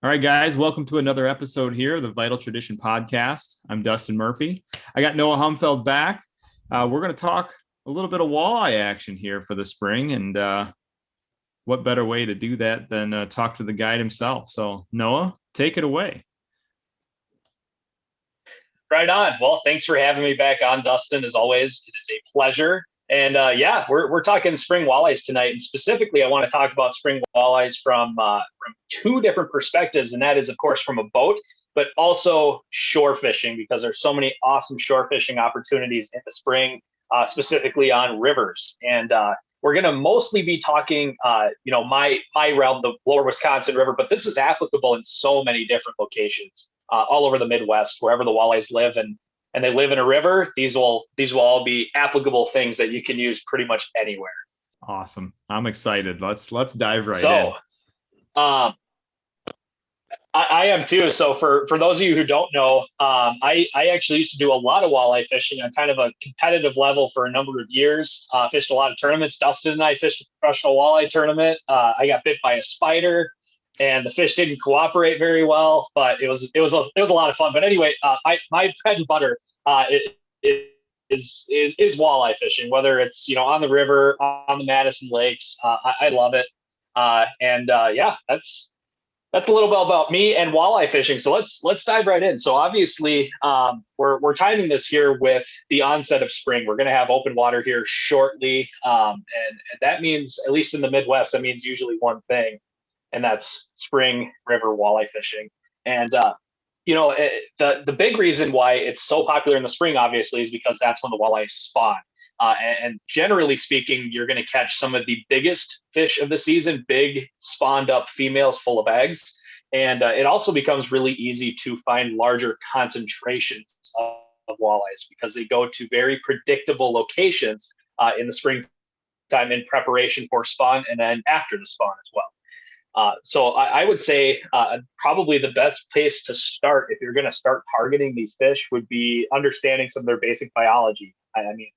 All right, guys, welcome to another episode here of the Vital Tradition Podcast. I'm Dustin Murphy. I got Noah Humfeld back. We're going to talk a little bit of walleye action here for the spring, and what better way to do that than talk to the guide himself. So, Noah, take it away. Right on. Well, thanks for having me back on, Dustin. As always, it is a pleasure. And yeah, we're talking spring walleyes tonight, and specifically, I want to talk about spring walleyes from two different perspectives, and that is, of course, from a boat, but also shore fishing, because there's so many awesome shore fishing opportunities in the spring, specifically on rivers. And we're going to mostly be talking, my realm, the Lower Wisconsin River, but this is applicable in so many different locations all over the Midwest, wherever the walleyes live, and they live in a river. These will all be applicable things that you can use pretty much anywhere. Awesome. I'm excited. Let's dive right in. I am too. So for those of you who don't know, I actually used to do a lot of walleye fishing on kind of a competitive level for a number of years. Fished a lot of tournaments. Dustin and I fished a professional walleye tournament. I got bit by a spider, and the fish didn't cooperate very well, but it was a lot of fun. But anyway, my bread and butter is walleye fishing, whether it's on the river, on the Madison lakes. I love it, and yeah, that's a little bit about me and walleye fishing. So let's dive right in. So obviously, we're timing this here with the onset of spring. We're going to have open water here shortly, and that means, at least in the Midwest, that means usually one thing, and that's spring river walleye fishing. And the big reason why it's so popular in the spring, obviously, is because that's when the walleye spawn. And generally speaking, you're going to catch some of the biggest fish of the season, big spawned up females full of eggs. And it also becomes really easy to find larger concentrations of walleyes because they go to very predictable locations in the springtime in preparation for spawn and then after the spawn as well. So I would say probably the best place to start if you're going to start targeting these fish would be understanding some of their basic biology. I mean,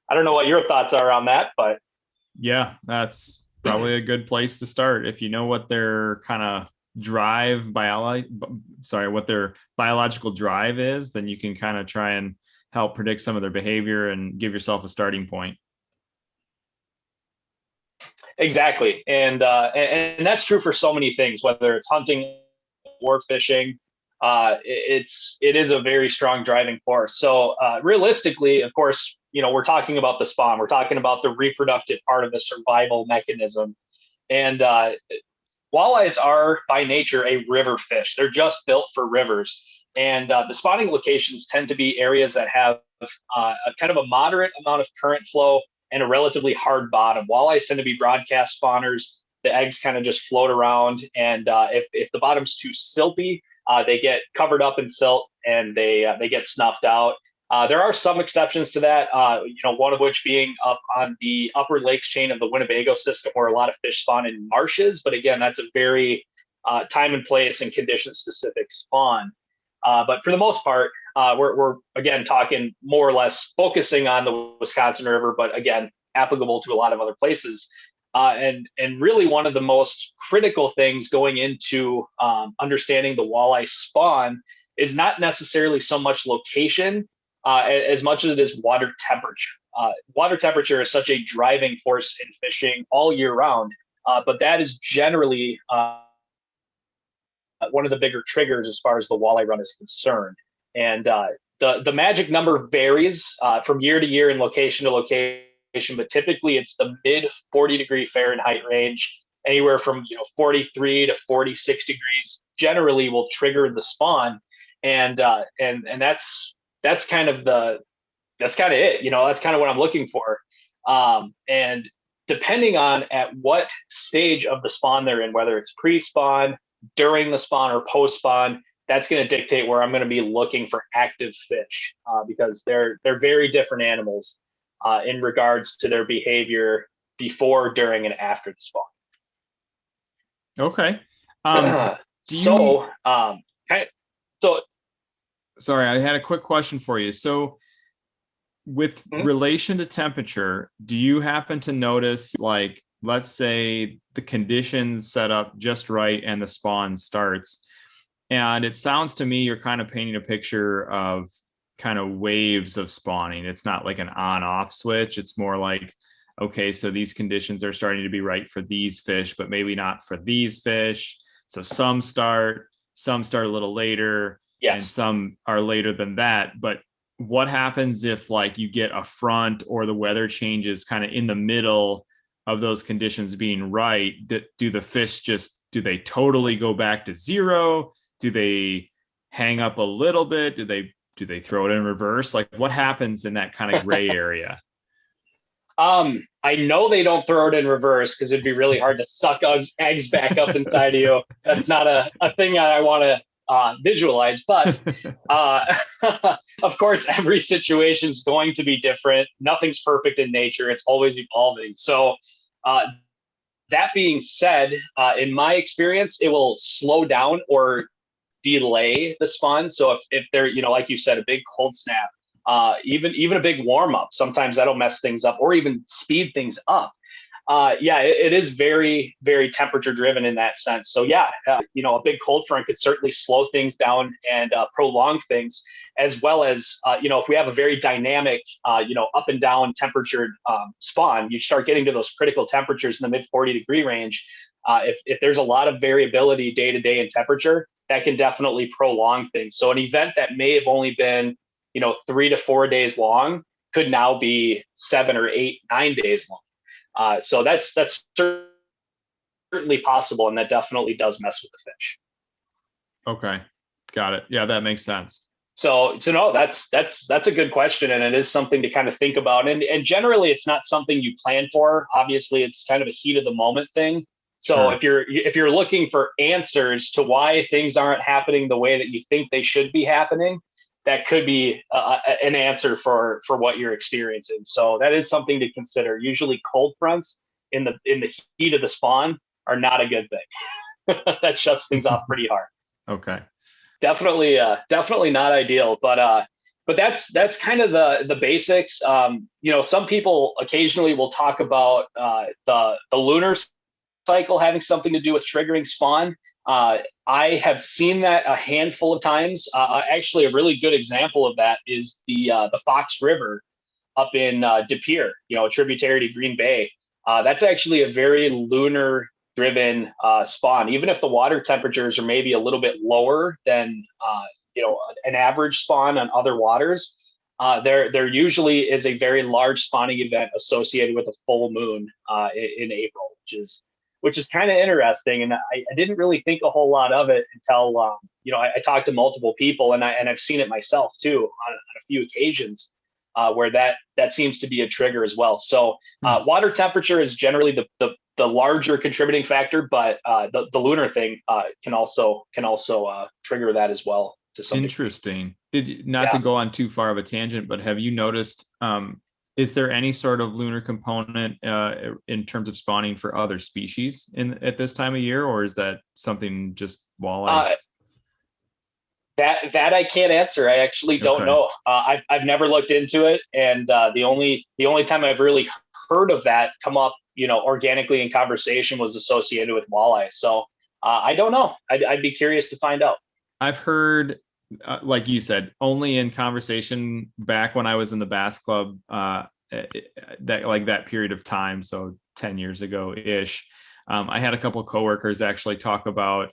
I don't know what your thoughts are on that, but yeah, that's probably a good place to start. If you know what their kind of what their biological drive is, then you can kind of try and help predict some of their behavior and give yourself a starting point. Exactly. And that's true for so many things, whether it's hunting or fishing. It is a very strong driving force. So realistically, of course, we're talking about the spawn. We're talking about the reproductive part of the survival mechanism. And walleyes are by nature a river fish. They're just built for rivers. And the spawning locations tend to be areas that have a kind of a moderate amount of current flow and a relatively hard bottom. Walleyes tend to be broadcast spawners. The eggs kind of just float around. And if the bottom's too silty, they get covered up in silt and they get snuffed out. There are some exceptions to that, one of which being up on the upper lakes chain of the Winnebago system, where a lot of fish spawn in marshes. But again, that's a very time and place and condition specific spawn. But for the most part, we're again talking more or less focusing on the Wisconsin River, but again, applicable to a lot of other places. And really one of the most critical things going into understanding the walleye spawn is not necessarily so much location as much as it is water temperature. Water temperature is such a driving force in fishing all year round, but that is generally one of the bigger triggers as far as the walleye run is concerned. And the magic number varies from year to year and location to location, but typically it's the mid 40-degree Fahrenheit range. Anywhere from 43 to 46 degrees generally will trigger the spawn, and that's kind of it. That's kind of what I'm looking for. And depending on at what stage of the spawn they're in, whether it's pre-spawn, during the spawn, or post-spawn, that's going to dictate where I'm going to be looking for active fish, because they're very different animals in regards to their behavior before, during, and after the spawn. Okay. Sorry, I had a quick question for you. So with relation to temperature, do you happen to notice, like, let's say the conditions set up just right and the spawn starts, And it sounds to me you're kind of painting a picture of kind of waves of spawning. It's not like an on off switch. It's more like, okay, so these conditions are starting to be right for these fish, but maybe not for these fish. So some start a little later, and Yes. some are later than that. But what happens if like you get a front or the weather changes kind of in the middle of those conditions being right? Do the fish just, do they totally go back to zero? Do they hang up a little bit? Do they throw it in reverse? Like what happens in that kind of gray area? I know they don't throw it in reverse because it'd be really hard to suck eggs back up inside of you. That's not a thing that I want to visualize. But of course, every situation is going to be different. Nothing's perfect in nature. It's always evolving. So uh, that being said, in my experience, it will slow down or delay the spawn. So if they're, like you said, a big cold snap, even a big warm up, sometimes that'll mess things up or even speed things up. Yeah, it is very, very temperature driven in that sense. So yeah, a big cold front could certainly slow things down and prolong things, as well as, if we have a very dynamic, up and down temperature spawn, you start getting to those critical temperatures in the mid 40-degree range. If there's a lot of variability day to day in temperature, that can definitely prolong things. So an event that may have only been, 3 to 4 days long could now be 7 or 8, 9 days long. So that's certainly possible, and that definitely does mess with the fish. Okay, got it. Yeah, that makes sense. So no, that's a good question, and it is something to kind of think about. And generally, it's not something you plan for. Obviously, it's kind of a heat of the moment thing. So Sure. if you're looking for answers to why things aren't happening the way that you think they should be happening, that could be an answer for what you're experiencing. So that is something to consider. Usually, cold fronts in the heat of the spawn are not a good thing. That shuts things off pretty hard. Okay. Definitely not ideal, but that's kind of the basics. Some people occasionally will talk about the lunar cycle having something to do with triggering spawn. I have seen that a handful of times. Actually, a really good example of that is the Fox River up in De Pere, a tributary to Green Bay. That's actually a very lunar driven spawn. Even if the water temperatures are maybe a little bit lower than an average spawn on other waters, there usually is a very large spawning event associated with a full moon in April, which is kind of interesting. And I didn't really think a whole lot of it until I talked to multiple people, and I've seen it myself too on a few occasions. Where that seems to be a trigger as well. So water temperature is generally the larger contributing factor, but the lunar thing can also trigger that as well to some degree. Interesting. Not to Yeah. go on too far of a tangent, but have you noticed, is there any sort of lunar component in terms of spawning for other species at this time of year, or is that something just walleyes? That I can't answer. I actually don't Okay. know. I've never looked into it, and the only time I've really heard of that come up, organically in conversation was associated with walleye. So I don't know. I'd be curious to find out. I've heard, like you said, only in conversation back when I was in the bass club, that period of time, so 10 years ago ish. I had a couple of coworkers actually talk about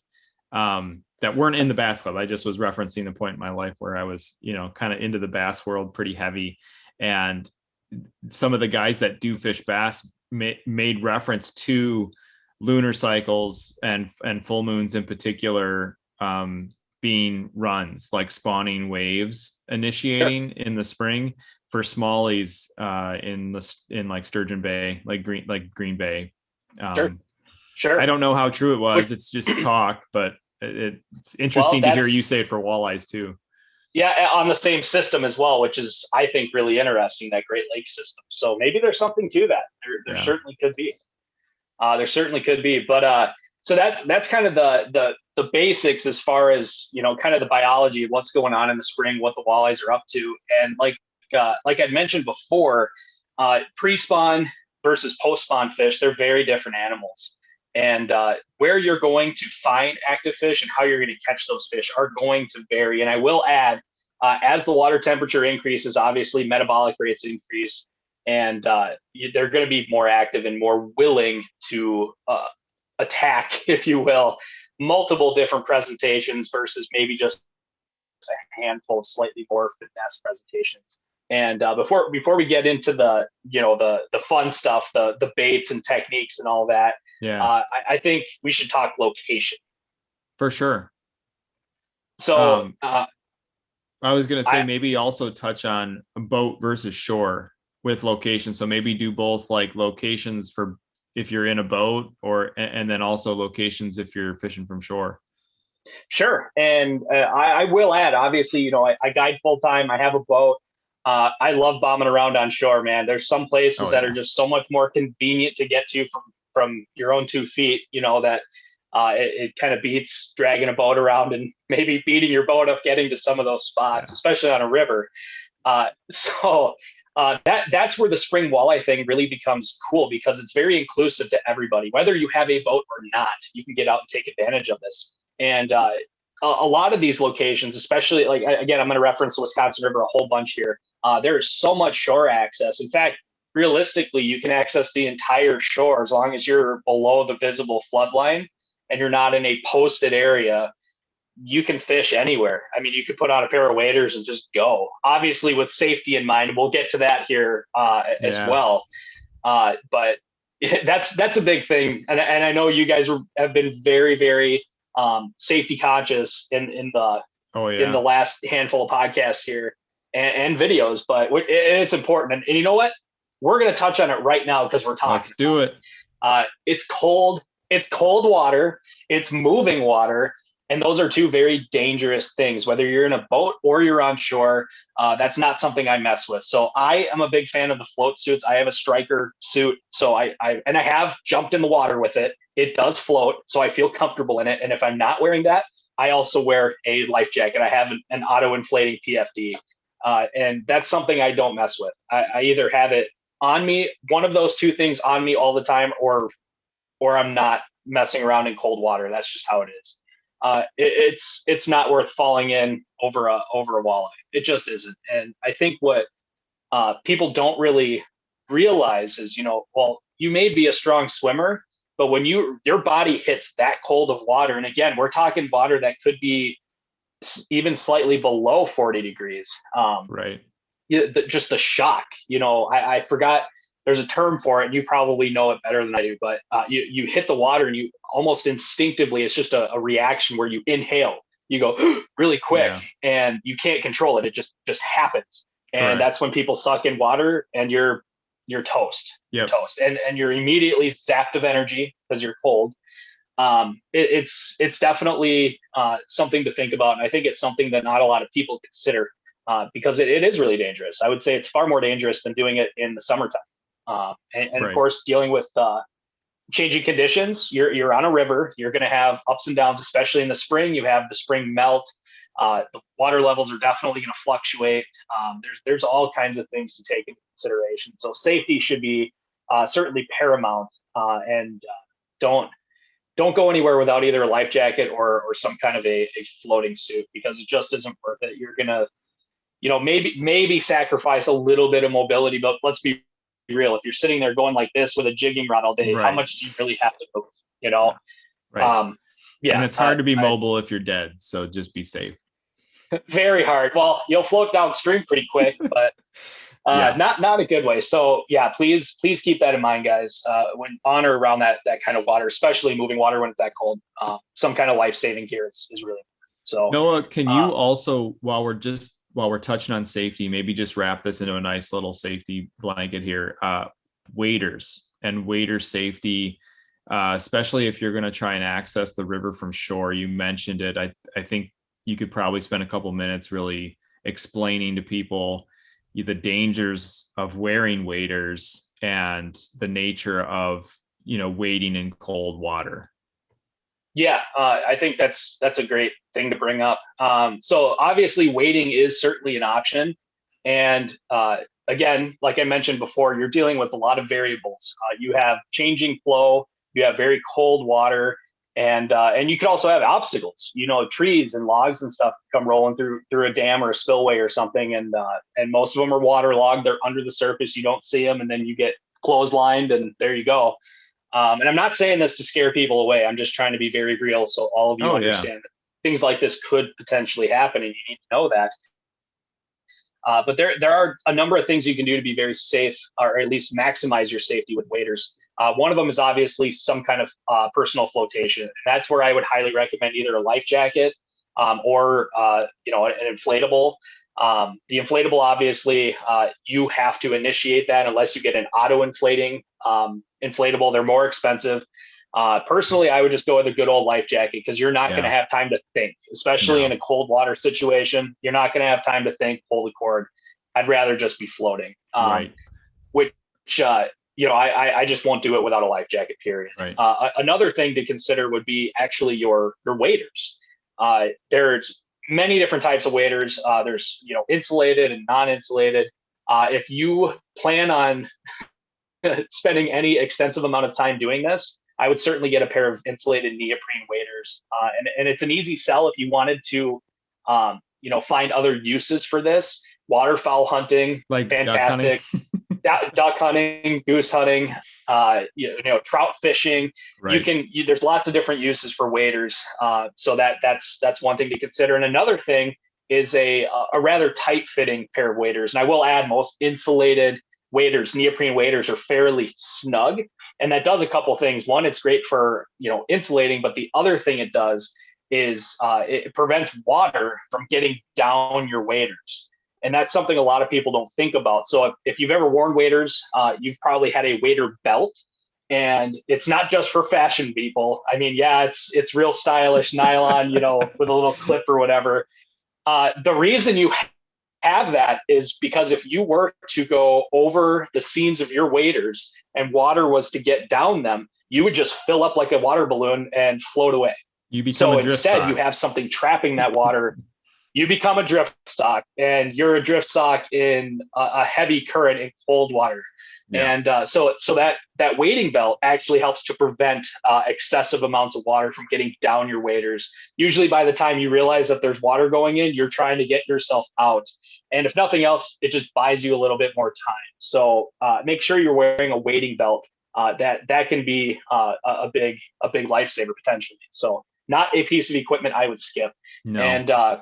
that weren't in the bass club. I just was referencing the point in my life where I was, kind of into the bass world pretty heavy. And some of the guys that do fish bass made reference to lunar cycles and full moons in particular, being runs, like spawning waves initiating in the spring for smallies in like Sturgeon Bay, like Green Bay. Sure. I don't know how true it was. Which, It's just talk, but it's well, interesting to hear you say it for walleyes too. yeah, on the same system as well, which is, I think, really interesting, that Great Lakes system. So maybe there's something to that. There Yeah. certainly could be. There certainly could be, but so that's kind of the basics as far as kind of the biology of what's going on in the spring, what the walleyes are up to, and like I'd mentioned before, pre-spawn versus post-spawn fish, they're very different animals. And where you're going to find active fish and how you're going to catch those fish are going to vary. And I will add, as the water temperature increases, obviously metabolic rates increase, and they're going to be more active and more willing to attack, if you will, multiple different presentations versus maybe just a handful of slightly more finesse presentations. And before we get into the the fun stuff, the baits and techniques and all that, I think we should talk location for sure. So I was going to say maybe also touch on boat versus shore with location. So maybe do both, like locations for if you're in a boat, and then also locations if you're fishing from shore. Sure. And I will add, obviously, I guide full time. I have a boat. I love bombing around on shore, man. There's some places that are just so much more convenient to get to from your own 2 feet, that it kind of beats dragging a boat around and maybe beating your boat up getting to some of those spots, especially on a river. So that's where the spring walleye thing really becomes cool, because it's very inclusive to everybody. Whether you have a boat or not, you can get out and take advantage of this. And a lot of these locations, especially, like, again, I'm going to reference the Wisconsin River a whole bunch here. There is so much shore access. In fact, realistically, you can access the entire shore as long as you're below the visible flood line and you're not in a posted area. You can fish anywhere. I mean, you could put on a pair of waders and just go, obviously with safety in mind. We'll get to that here as well. But that's a big thing. And I know you guys have been very, very safety conscious in the last handful of podcasts here and videos, but it's important. And you know what? We're going to touch on it right now because we're talking. Let's do it. It's cold. It's cold water. It's moving water. And those are two very dangerous things, whether you're in a boat or you're on shore. That's not something I mess with. So I am a big fan of the float suits. I have a striker suit. So I have jumped in the water with it. It does float, so I feel comfortable in it. And if I'm not wearing that, I also wear a life jacket. I have an auto-inflating PFD. And that's something I don't mess with. I either have it on me, one of those two things on me all the time, or I'm not messing around in cold water. That's just how it is. It's not worth falling in over a walleye. It just isn't. And I think what people don't really realize is, well, you may be a strong swimmer, but when your body hits that cold of water, and again, we're talking water that could be even slightly below 40 degrees. Right. Just the shock, I forgot. There's a term for it, and you probably know it better than I do, but you hit the water and you almost instinctively, it's just a reaction where you inhale, you go really quick, and you can't control it. It just happens. And Correct. That's when people suck in water and you're toast. Yep. Toast. And you're immediately zapped of energy because you're cold. It's definitely something to think about. And I think it's something that not a lot of people consider because it is really dangerous. I would say it's far more dangerous than doing it in the summertime. And right. Of course, dealing with changing conditions. You're on a river. You're going to have ups and downs, especially in the spring. You have the spring melt. The water levels are definitely going to fluctuate. There's all kinds of things to take into consideration. So safety should be certainly paramount. And don't go anywhere without either a life jacket or some kind of a floating suit, because it just isn't worth it. You're going to, maybe sacrifice a little bit of mobility, but let's be real. If you're sitting there going like this with a jigging rod all day, right, how much do you really have to move? Right. And it's hard to be mobile if you're dead. So just be safe. Very hard. Well, you'll float downstream pretty quick, but not a good way. So please keep that in mind, guys. When on or around that kind of water, especially moving water when it's that cold, some kind of life-saving gear is really important. So Noah, can you also, while we're touching on safety, maybe just wrap this into a nice little safety blanket here. Waders and wader safety, especially if you're going to try and access the river from shore. You mentioned it. I think you could probably spend a couple minutes really explaining to people the dangers of wearing waders and the nature of, wading in cold water. Yeah, I think that's a great thing to bring up. So obviously wading is certainly an option. And again, like I mentioned before, you're dealing with a lot of variables. You have changing flow, you have very cold water, and you could also have obstacles, trees and logs and stuff come rolling through a dam or a spillway or something, and most of them are waterlogged. They're under the surface. You don't see them, and then you get clotheslined, and there you go. And I'm not saying this to scare people away. I'm just trying to be very real, so all of you understand that things like this could potentially happen, and you need to know that. But there are a number of things you can do to be very safe, or at least maximize your safety with waders. One of them is obviously some kind of personal flotation. That's where I would highly recommend either a life jacket or an inflatable. The inflatable, obviously, you have to initiate that unless you get an auto-inflating inflatable. They're more expensive. Personally, I would just go with a good old life jacket, because you're not going to have time to think, especially in a cold water situation. You're not going to have time to think, pull the cord. I'd rather just be floating. Which, I just won't do it without a life jacket, period. Right. Another thing to consider would be actually your waders. There's many different types of waders. There's, insulated and non-insulated. If you plan on spending any extensive amount of time doing this, I would certainly get a pair of insulated neoprene waders. And it's an easy sell if you wanted to, find other uses for this. Waterfowl hunting, like fantastic. Duck hunting, goose hunting, trout fishing. Right. There's lots of different uses for waders. So that's one thing to consider. And another thing is a rather tight fitting pair of waders. And I will add, most insulated waders, neoprene waders, are fairly snug. And that does a couple things. One, it's great for, insulating, but the other thing it does is it prevents water from getting down your waders. And that's something a lot of people don't think about. So if you've ever worn waders, you've probably had a wader belt. And it's not just for fashion people. I mean, it's real stylish nylon, with a little clip or whatever. The reason you have that is because if you were to go over the seams of your waders and water was to get down them, you would just fill up like a water balloon and float away. You become a drift sock. Instead, you have something trapping that water. You become a drift sock, and you're a drift sock in a heavy current in cold water. Yeah. And so that wading belt actually helps to prevent excessive amounts of water from getting down your waders. Usually by the time you realize that there's water going in, you're trying to get yourself out. And if nothing else, it just buys you a little bit more time. So make sure you're wearing a wading belt. That can be a big lifesaver potentially. So not a piece of equipment I would skip. No.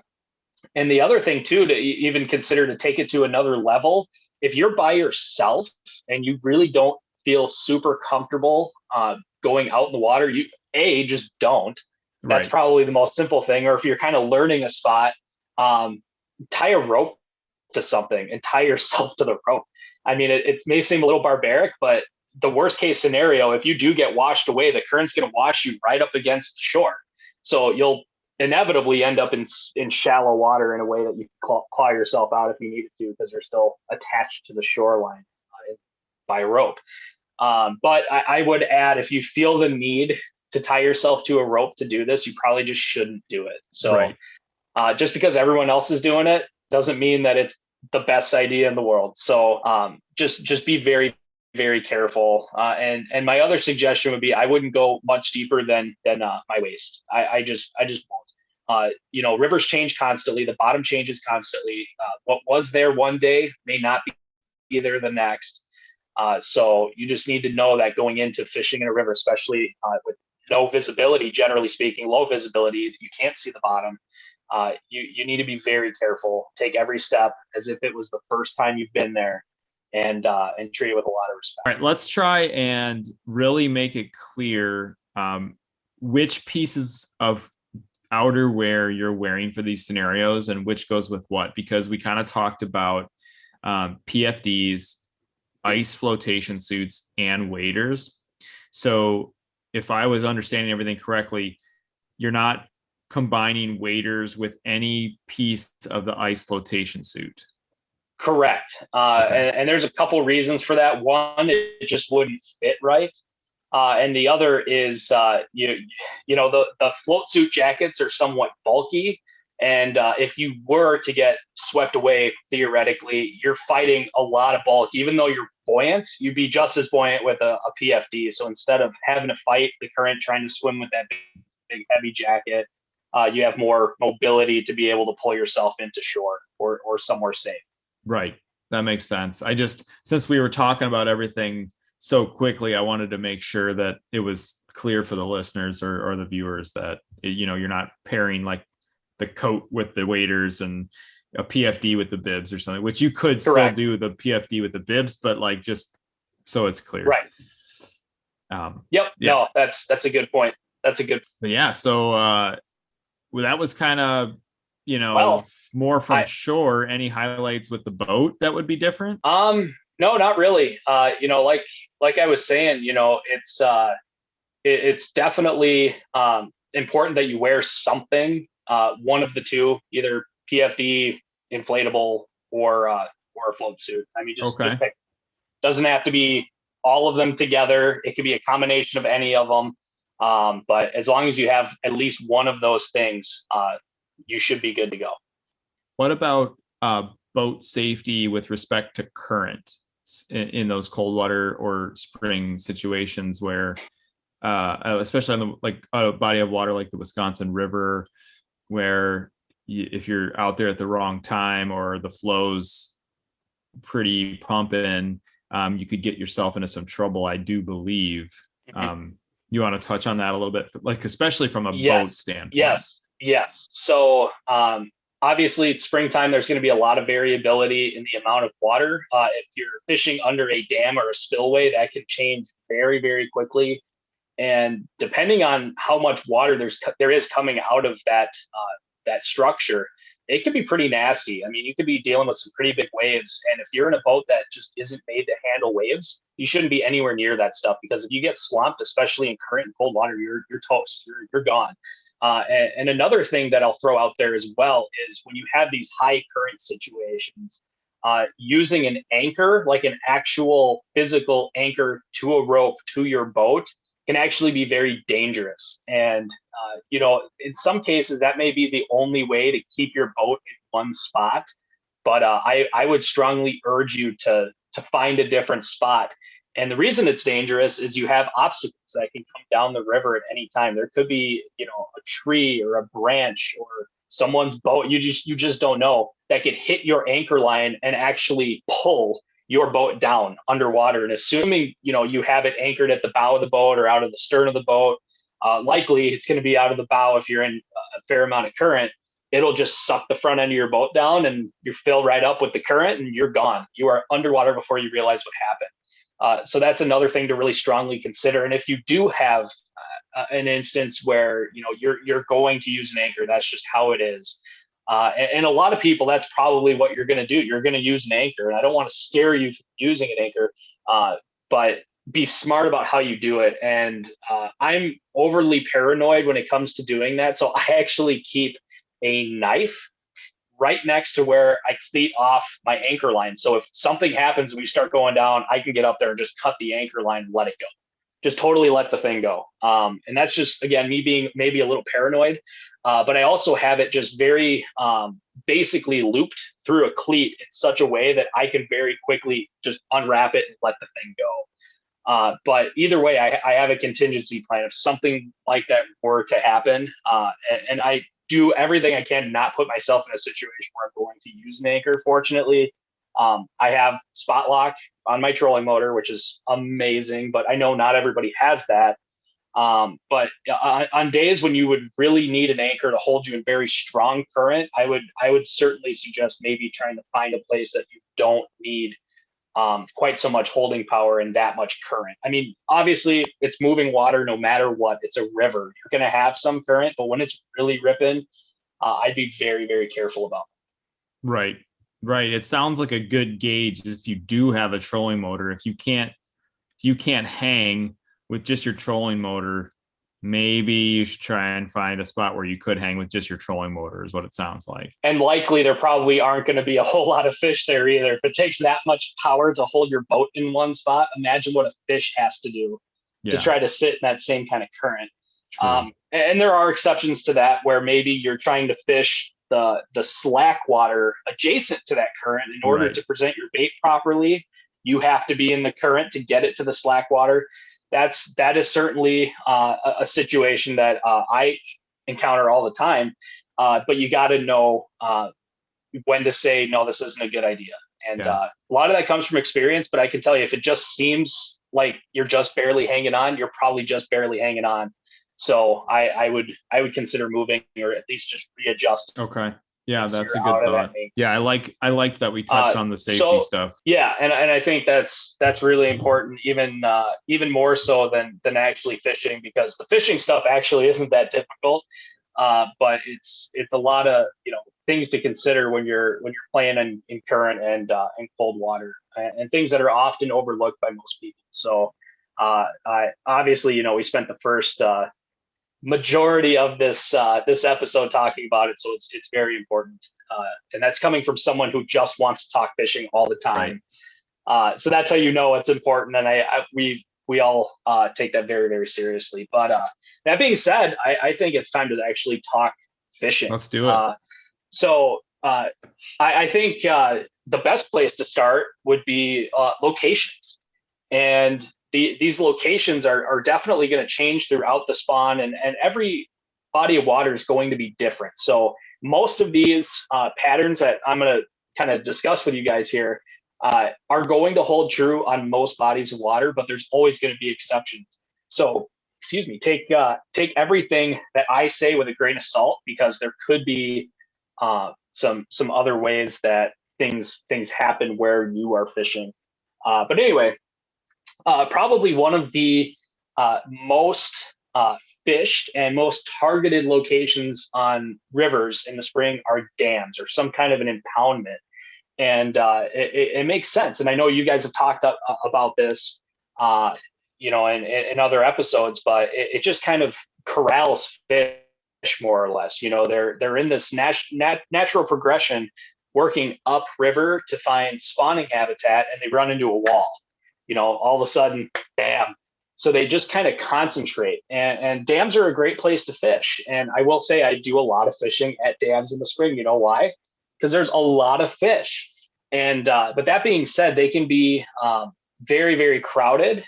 And the other thing too, to even consider to take it to another level, if you're by yourself and you really don't feel super comfortable going out in the water, you just don't. That's probably the most simple thing. Or if you're kind of learning a spot, tie a rope to something and tie yourself to the rope. I mean, it may seem a little barbaric, but the worst case scenario, if you do get washed away, the current's going to wash you right up against the shore. So you'll inevitably end up in shallow water in a way that you claw yourself out if you needed to, because you're still attached to the shoreline by a rope. But I would add, if you feel the need to tie yourself to a rope to do this, you probably just shouldn't do it. So just because everyone else is doing it doesn't mean that it's the best idea in the world. So just be very, very careful. And my other suggestion would be, I wouldn't go much deeper than my waist. I just won't. Rivers change constantly. The bottom changes constantly. What was there one day may not be there the next. So you just need to know that going into fishing in a river, especially with no visibility, generally speaking, low visibility, you can't see the bottom. You need to be very careful. Take every step as if it was the first time you've been there, and treat it with a lot of respect. All right, let's try and really make it clear which pieces of outerwear you're wearing for these scenarios and which goes with what, because we kind of talked about PFDs, ice flotation suits, and waders. So if I was understanding everything correctly, you're not combining waders with any piece of the ice flotation suit. Correct. Okay. And there's a couple reasons for that. One, it just wouldn't fit right. And the other is, the float suit jackets are somewhat bulky, And if you were to get swept away, theoretically, you're fighting a lot of bulk. Even though you're buoyant, you'd be just as buoyant with a PFD. So instead of having to fight the current, trying to swim with that big heavy jacket, you have more mobility to be able to pull yourself into shore or somewhere safe. Right. That makes sense. Since we were talking about everything so quickly, I wanted to make sure that it was clear for the listeners or the viewers that, you're not pairing like the coat with the waders and a PFD with the bibs or something, which you could Correct. still do the PFD with the bibs, but like, just so it's clear. Right. Yep. Yeah. No, that's a good point. But yeah. So, well, that was kind of, more from shore. Any highlights with the boat that would be different? No, not really. Like I was saying, it's definitely important that you wear something, one of the two, either PFD, inflatable, or a float suit. I mean, just pick. Doesn't have to be all of them together. It could be a combination of any of them. But as long as you have at least one of those things, you should be good to go. What about boat safety with respect to current in those cold water or spring situations where, especially on a body of water like the Wisconsin River, where if you're out there at the wrong time or the flow's pretty pumping, you could get yourself into some trouble, I do believe. You want to touch on that a little bit, like especially from a boat standpoint? Yes. So obviously it's springtime. There's going to be a lot of variability in the amount of water. If you're fishing under a dam or a spillway, that can change very, very quickly. And depending on how much water there is coming out of that structure, it can be pretty nasty. I mean, you could be dealing with some pretty big waves. And if you're in a boat that just isn't made to handle waves, you shouldn't be anywhere near that stuff, because if you get swamped, especially in current and cold water, you're toast. You're gone. And another thing that I'll throw out there as well is when you have these high current situations, using an anchor, like an actual physical anchor to a rope to your boat, can actually be very dangerous. And, in some cases, that may be the only way to keep your boat in one spot. But I would strongly urge you to find a different spot. And the reason it's dangerous is you have obstacles that can come down the river at any time. There could be, a tree or a branch or someone's boat. You just don't know, that could hit your anchor line and actually pull your boat down underwater. And assuming, you have it anchored at the bow of the boat or out of the stern of the boat, likely it's going to be out of the bow. If you're in a fair amount of current, it'll just suck the front end of your boat down and you fill right up with the current and you're gone. You are underwater before you realize what happened. So that's another thing to really strongly consider. And if you do have an instance where, you're going to use an anchor, that's just how it is. And a lot of people, that's probably what you're going to do. You're going to use an anchor. And I don't want to scare you from using an anchor, but be smart about how you do it. And I'm overly paranoid when it comes to doing that. So I actually keep a knife right next to where I cleat off my anchor line. So if something happens and we start going down, I can get up there and just cut the anchor line and let it go. Just totally let the thing go. And that's just, again, me being maybe a little paranoid. But I also have it just very basically looped through a cleat in such a way that I can very quickly just unwrap it and let the thing go. But either way, I have a contingency plan if something like that were to happen. And I do everything I can to not put myself in a situation where I'm going to use an anchor. Fortunately, I have spot lock on my trolling motor, which is amazing, but I know not everybody has that. But on days when you would really need an anchor to hold you in very strong current, I would certainly suggest maybe trying to find a place that you don't need quite so much holding power and that much current. I mean, obviously it's moving water no matter what. It's a river. You're going to have some current, but when it's really ripping, I'd be very, very careful about it. Right. It sounds like a good gauge if you do have a trolling motor. If you can't hang with just your trolling motor, maybe you should try and find a spot where you could hang with just your trolling motor, is what it sounds like. And likely there probably aren't going to be a whole lot of fish there either. If it takes that much power to hold your boat in one spot, imagine what a fish has to do to try to sit in that same kind of current. And there are exceptions to that where maybe you're trying to fish the slack water adjacent to that current. In order Right. to present your bait properly, you have to be in the current to get it to the slack water. That is certainly a situation that I encounter all the time. But you got to know when to say, no, this isn't a good idea. And Yeah. a lot of that comes from experience, but I can tell you, if it just seems like you're just barely hanging on, you're probably just barely hanging on. So I would consider moving, or at least just readjust. Okay. Yeah, Once that's you're a good out of that thought. main. Yeah, I like that we touched on the safety So stuff. yeah, and I think that's really important, even more so than actually fishing, because the fishing stuff actually isn't that difficult. But it's a lot of things to consider when you're playing in current and in cold water, and things that are often overlooked by most people. So I obviously we spent the first majority of this episode talking about it, so it's very important, and that's coming from someone who just wants to talk fishing all the time. Right. So that's how it's important, and we all take that very, very seriously. But that being said, I think it's time to actually talk fishing. Let's do it. I think the best place to start would be locations. And these locations are definitely going to change throughout the spawn, and every body of water is going to be different. So most of these patterns that I'm going to kind of discuss with you guys here are going to hold true on most bodies of water, but there's always going to be exceptions. So, excuse me, take everything that I say with a grain of salt, because there could be some other ways that things happen where you are fishing. But anyway, probably one of the most fished and most targeted locations on rivers in the spring are dams, or some kind of an impoundment. And it makes sense. And I know you guys have talked about this, in other episodes, but it just kind of corrals fish more or less. They're in this natural progression, working upriver to find spawning habitat, and they run into a wall. All of a sudden, bam. So they just kind of concentrate, and dams are a great place to fish. And I will say, I do a lot of fishing at dams in the spring. You know why? Because there's a lot of fish. And but that being said, they can be very, very crowded,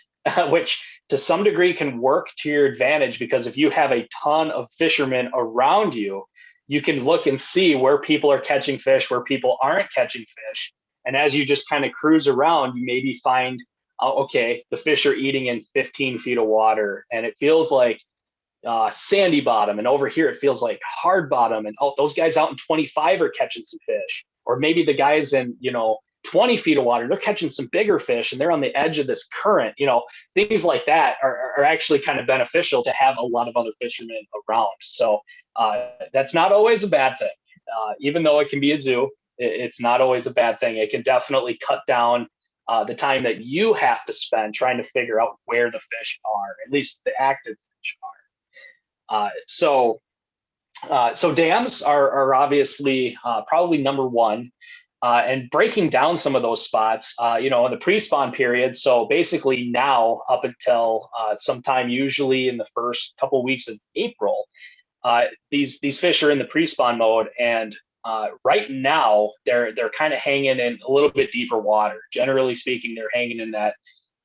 which to some degree can work to your advantage, because if you have a ton of fishermen around you, you can look and see where people are catching fish, where people aren't catching fish. And as you just kind of cruise around, you maybe find, okay, the fish are eating in 15 feet of water, and it feels like sandy bottom, and over here it feels like hard bottom, and those guys out in 25 are catching some fish. Or maybe the guys in 20 feet of water, they're catching some bigger fish, and they're on the edge of this current. Things like that are actually kind of beneficial to have a lot of other fishermen around. So that's not always a bad thing. Even though it can be a zoo, it's not always a bad thing. It can definitely cut down the time that you have to spend trying to figure out where the fish are, at least the active fish are. So dams are obviously probably number one, and breaking down some of those spots, in the pre-spawn period. So basically now up until sometime usually in the first couple of weeks of April, these fish are in the pre-spawn mode, and right now they're kind of hanging in a little bit deeper water. Generally speaking, they're hanging in that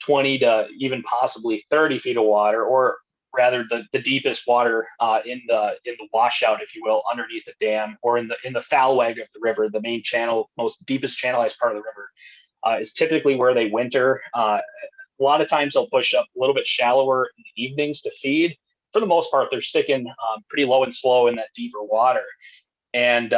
20 to even possibly 30 feet of water, or rather the deepest water in the washout, if you will, underneath the dam, or in the fallweg of the river. The main channel, most deepest channelized part of the river, is typically where they winter. A lot of times they'll push up a little bit shallower in the evenings to feed. For the most part, they're sticking pretty low and slow in that deeper water. And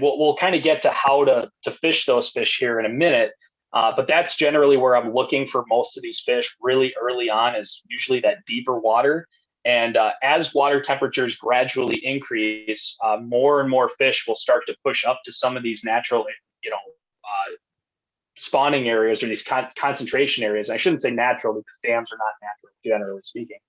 we'll kind of get to how to fish those fish here in a minute. But that's generally where I'm looking for most of these fish really early on, is usually that deeper water. And as water temperatures gradually increase, more and more fish will start to push up to some of these natural, spawning areas, or these concentration areas. I shouldn't say natural, because dams are not natural, generally speaking.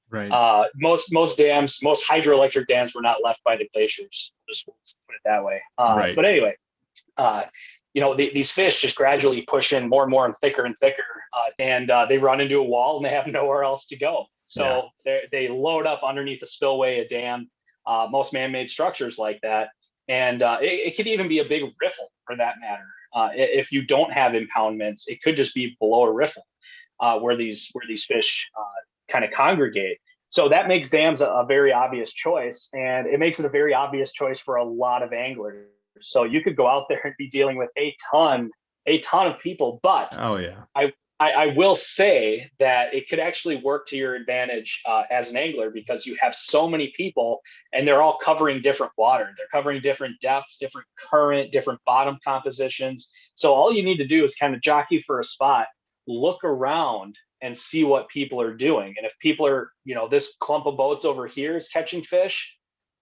Right. Most dams, most hydroelectric dams were not left by the glaciers. Just put it that way. Right. But anyway, these fish just gradually push in more and more and thicker, and they run into a wall, and they have nowhere else to go. So they load up underneath the spillway, a dam, most man-made structures like that. And it could even be a big riffle for that matter. If you don't have impoundments, it could just be below a riffle where these fish kind of congregate. So that makes dams a very obvious choice, and it makes it a very obvious choice for a lot of anglers. So you could go out there and be dealing with a ton of people, but Oh yeah. I will say that it could actually work to your advantage as an angler, because you have so many people and they're all covering different water. They're covering different depths, different current, different bottom compositions. So all you need to do is kind of jockey for a spot, look around and see what people are doing. And if people are, this clump of boats over here is catching fish,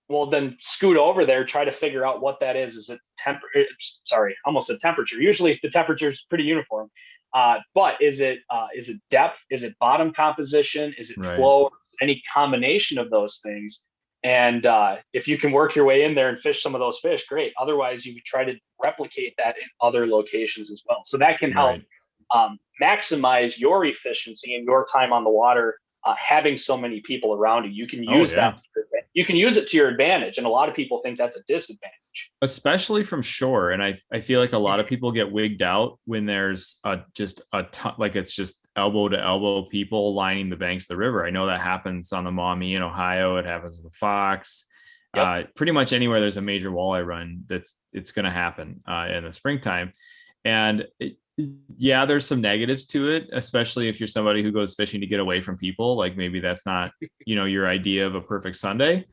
well, then scoot over there, try to figure out what that is. Is it almost a temperature. Usually the temperature is pretty uniform. But is it depth? Is it bottom composition? Is it Right. flow? Any combination of those things. And if you can work your way in there and fish some of those fish, great. Otherwise, you could try to replicate that in other locations as well. So that can help maximize your efficiency and your time on the water. Having so many people around you, you can use that. You can use it to your advantage, and a lot of people think that's a disadvantage, especially from shore. And I feel like a lot of people get wigged out when there's just a ton, like it's just elbow to elbow people lining the banks of the river. I know that happens on the Maumee in Ohio. It happens in the Fox. Yep. Pretty much anywhere there's a major walleye run, it's going to happen in the springtime. And there's some negatives to it, especially if you're somebody who goes fishing to get away from people. Like maybe that's not, your idea of a perfect Sunday.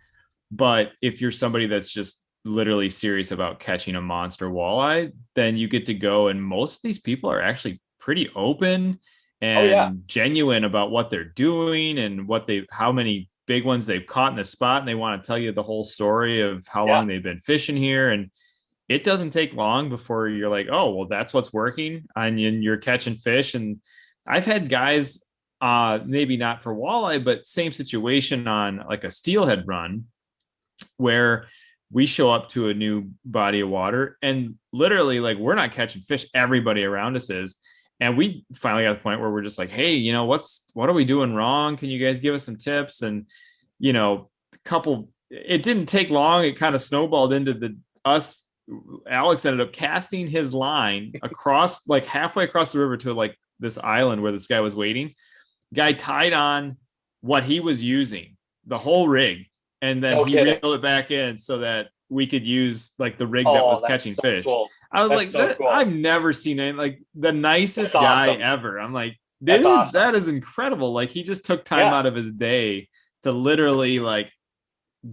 But if you're somebody that's just literally serious about catching a monster walleye, then you get to go. And most of these people are actually pretty open and genuine about what they're doing and how many big ones they've caught in the spot. And they want to tell you the whole story of how long they've been fishing here. And it doesn't take long before you're like, oh, well, that's what's working, and you're catching fish. And I've had guys, maybe not for walleye, but same situation on like a steelhead run, where we show up to a new body of water and literally like we're not catching fish. Everybody around us is. And we finally got to the point where we're just like, hey, what are we doing wrong? Can you guys give us some tips? And, it didn't take long. It kind of snowballed into us. Alex ended up casting his line across, like halfway across the river to like this island where this guy was waiting. Guy tied on what he was using, the whole rig, and then he reeled it back in so that we could use like the rig that was catching fish. Cool. I was cool. I've never seen any, like the nicest guy ever. I'm like, dude, that is incredible. Like he just took time out of his day to literally like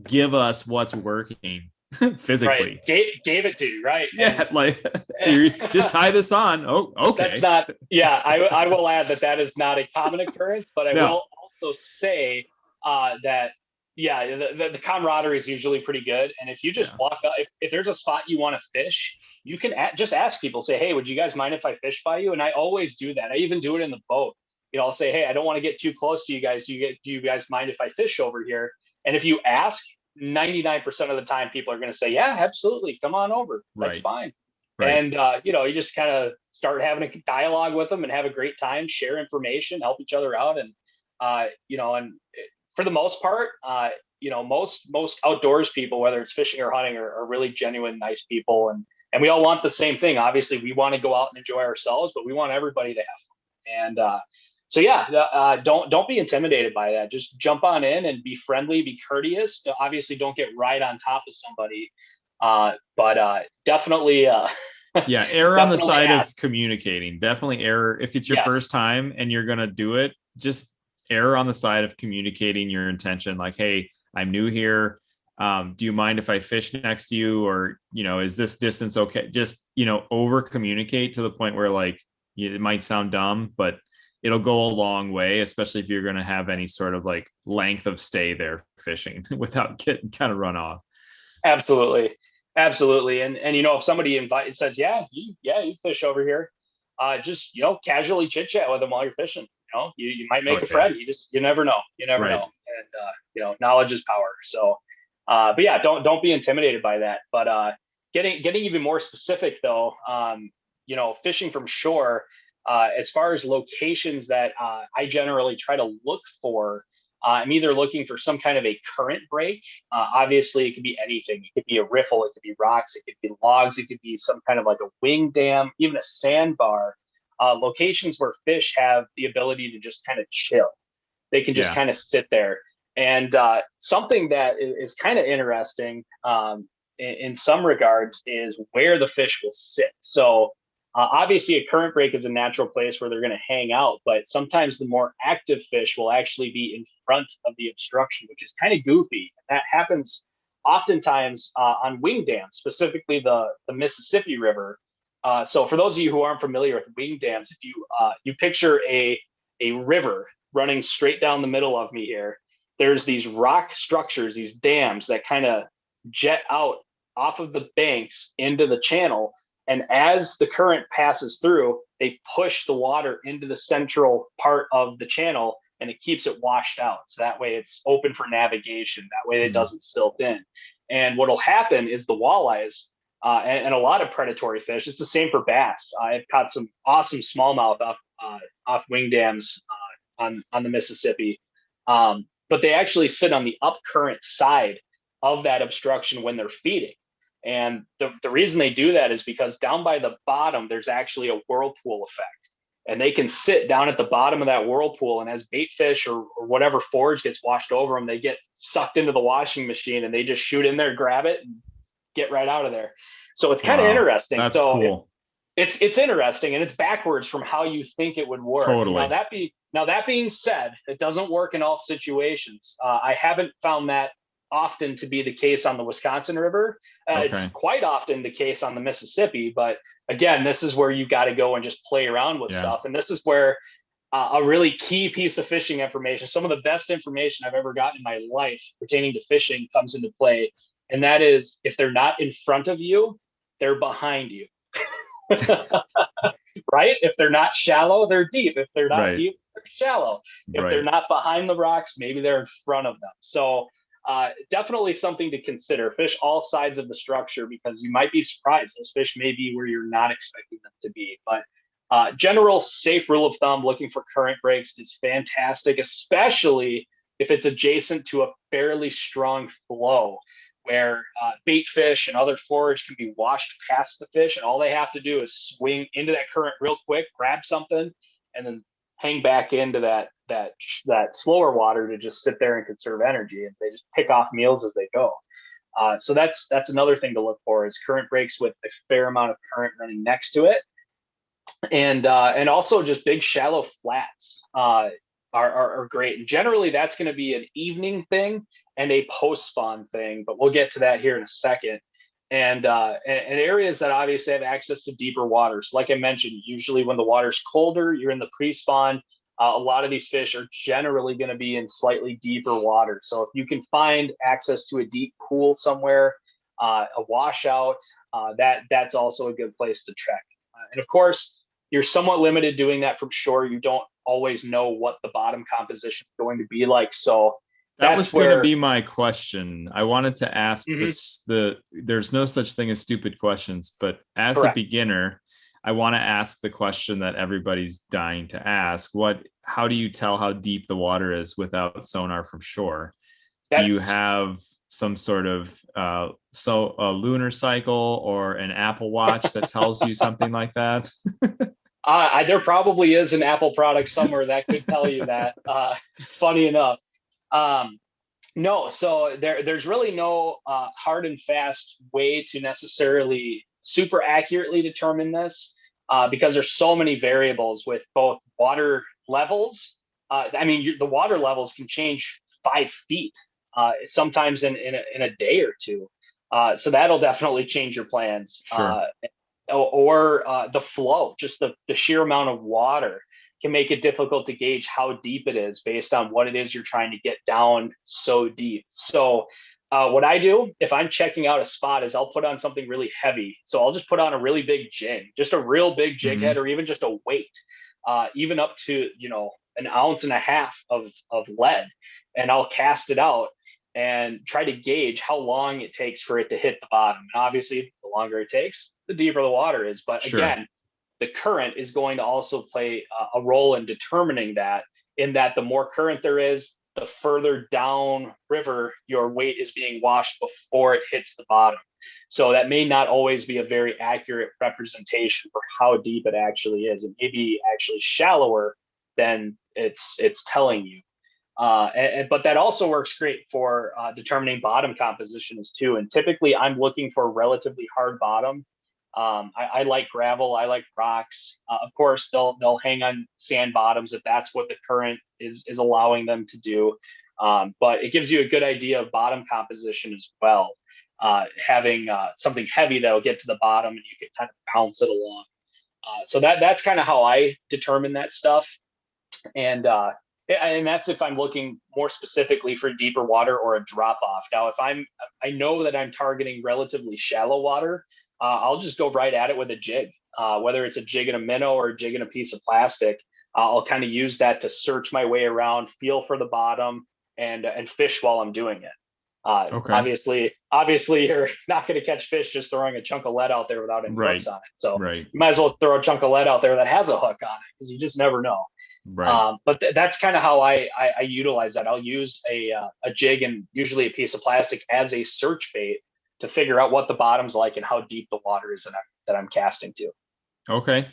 give us what's working physically. Right. Gave it to you, right? Yeah, and, like you just tie this on. Oh, okay. That's not. Yeah, I will add that is not a common occurrence, but I will also say that the camaraderie is usually pretty good. And if you just walk up, if there's a spot you want to fish, you can just ask people. Say, hey, would you guys mind if I fish by you? And I always do that. I even do it in the boat. I'll say, hey, I don't want to get too close to you guys. Do you guys mind if I fish over here? And if you ask, 99% of the time people are going to say, yeah, absolutely, come on over, that's fine. And you just kind of start having a dialogue with them and have a great time, share information, help each other out. And and for the most part, most outdoors people, whether it's fishing or hunting, are really genuine, nice people. And we all want the same thing. Obviously we want to go out and enjoy ourselves, but we want everybody to have fun. And so don't be intimidated by that. Just jump on in and be friendly, be courteous. Obviously, don't get right on top of somebody, but definitely. Err on the side of communicating. Definitely err if it's your first time and you're gonna do it. Just err on the side of communicating your intention. Like, hey, I'm new here. Do you mind if I fish next to you? Or is this distance okay? Just over communicate to the point where like it might sound dumb, but it'll go a long way, especially if you're going to have any sort of like length of stay there fishing without getting kind of run off. Absolutely. And if somebody says, you fish over here, just, casually chit chat with them while you're fishing. You might make a friend. You never know. You never know. And, knowledge is power. So, but yeah, don't be intimidated by that. But, getting even more specific though, fishing from shore, as far as locations that I generally try to look for I'm either looking for some kind of a current break. Obviously, it could be anything. It could be a riffle, it could be rocks, it could be logs, it could be some kind of like a wing dam, even a sandbar. Locations where fish have the ability to just kind of chill. They can just Yeah. kind of sit there. And something that is kind of interesting in some regards is where the fish will sit. So obviously, a current break is a natural place where they're going to hang out, but sometimes the more active fish will actually be in front of the obstruction, which is kind of goofy. That happens oftentimes on wing dams, specifically the Mississippi River. So for those of you who aren't familiar with wing dams, if you picture a river running straight down the middle of me here, there's these rock structures, these dams that kind of jet out off of the banks into the channel. And as the current passes through, they push the water into the central part of the channel and it keeps it washed out. So that way it's open for navigation. That way it doesn't silt in. And what will happen is the walleyes and a lot of predatory fish, it's the same for bass. I've caught some awesome smallmouth off wing dams on the Mississippi. But they actually sit on the upcurrent side of that obstruction when they're feeding. And the reason they do that is because down by the bottom, there's actually a whirlpool effect. And they can sit down at the bottom of that whirlpool. And as bait fish or whatever forage gets washed over them, they get sucked into the washing machine and they just shoot in there, grab it, and get right out of there. So it's kind of interesting. That's so cool. It's interesting, and it's backwards from how you think it would work. Totally. Now that being said, it doesn't work in all situations. I haven't found that often to be the case on the Wisconsin River. It's quite often the case on the Mississippi, but again, this is where you got to go and just play around with stuff. And this is where a really key piece of fishing information, some of the best information I've ever gotten in my life pertaining to fishing, comes into play. And that is, if they're not in front of you, they're behind you. Right? If they're not shallow, they're deep. If they're not deep, they're shallow. If they're not behind the rocks, maybe they're in front of them. So definitely something to consider. Fish all sides of the structure, because you might be surprised. Those fish may be where you're not expecting them to be. But general safe rule of thumb, looking for current breaks is fantastic, especially if it's adjacent to a fairly strong flow, where bait fish and other forage can be washed past the fish, and all they have to do is swing into that current real quick, grab something, and then hang back into that slower water to just sit there and conserve energy. And they just pick off meals as they go. So that's another thing to look for, is current breaks with a fair amount of current running next to it, and also just big shallow flats are great. And generally, that's going to be an evening thing and a post spawn thing, but we'll get to that here in a second. And areas that obviously have access to deeper waters, like I mentioned, usually when the water's colder, you're in the pre-spawn. A lot of these fish are generally going to be in slightly deeper water. So if you can find access to a deep pool somewhere, a washout, that's also a good place to trek. And of course, you're somewhat limited doing that from shore. You don't always know what the bottom composition is going to be like. So that was going to be my question. I wanted to ask this, there's no such thing as stupid questions, but as a beginner, I want to ask the question that everybody's dying to ask. How do you tell how deep the water is without sonar from shore? Do you have some sort of a lunar cycle or an Apple Watch that tells you something like that? There probably is an Apple product somewhere that could tell you that. Funny enough. No, so there's really no hard and fast way to necessarily super accurately determine this, because there's so many variables with both water levels. The water levels can change 5 feet sometimes in a day or two. So that'll definitely change your plans. Sure. Or the flow, just the sheer amount of water can make it difficult to gauge how deep it is based on what it is you're trying to get down so deep. So what I do if I'm checking out a spot is I'll put on something really heavy. So I'll just put on a really big jig, just a real big jig head, or even just a weight, even up to, 1.5 ounces of lead, and I'll cast it out and try to gauge how long it takes for it to hit the bottom. And obviously, the longer it takes, the deeper the water is. But again, the current is going to also play a role in determining that, in that the more current there is, the further down river your weight is being washed before it hits the bottom. So that may not always be a very accurate representation for how deep it actually is. It may be actually shallower than it's telling you. But that also works great for determining bottom compositions too. And typically I'm looking for a relatively hard bottom. I like gravel. I like rocks. Of course, they'll hang on sand bottoms if that's what the current is allowing them to do. But it gives you a good idea of bottom composition as well. Having something heavy that'll get to the bottom and you can kind of bounce it along. So that's kind of how I determine that stuff. And that's if I'm looking more specifically for deeper water or a drop off. Now, if I know that I'm targeting relatively shallow water, I'll just go right at it with a jig, whether it's a jig and a minnow or a jig and a piece of plastic. I'll kind of use that to search my way around, feel for the bottom, and fish while I'm doing it. Okay. Obviously, you're not going to catch fish just throwing a chunk of lead out there without any hooks on it. So you might as well throw a chunk of lead out there that has a hook on it, because you just never know. Right. But that's kind of how I utilize that. I'll use a jig and usually a piece of plastic as a search bait to figure out what the bottom's like and how deep the water is that I'm casting to. Okay.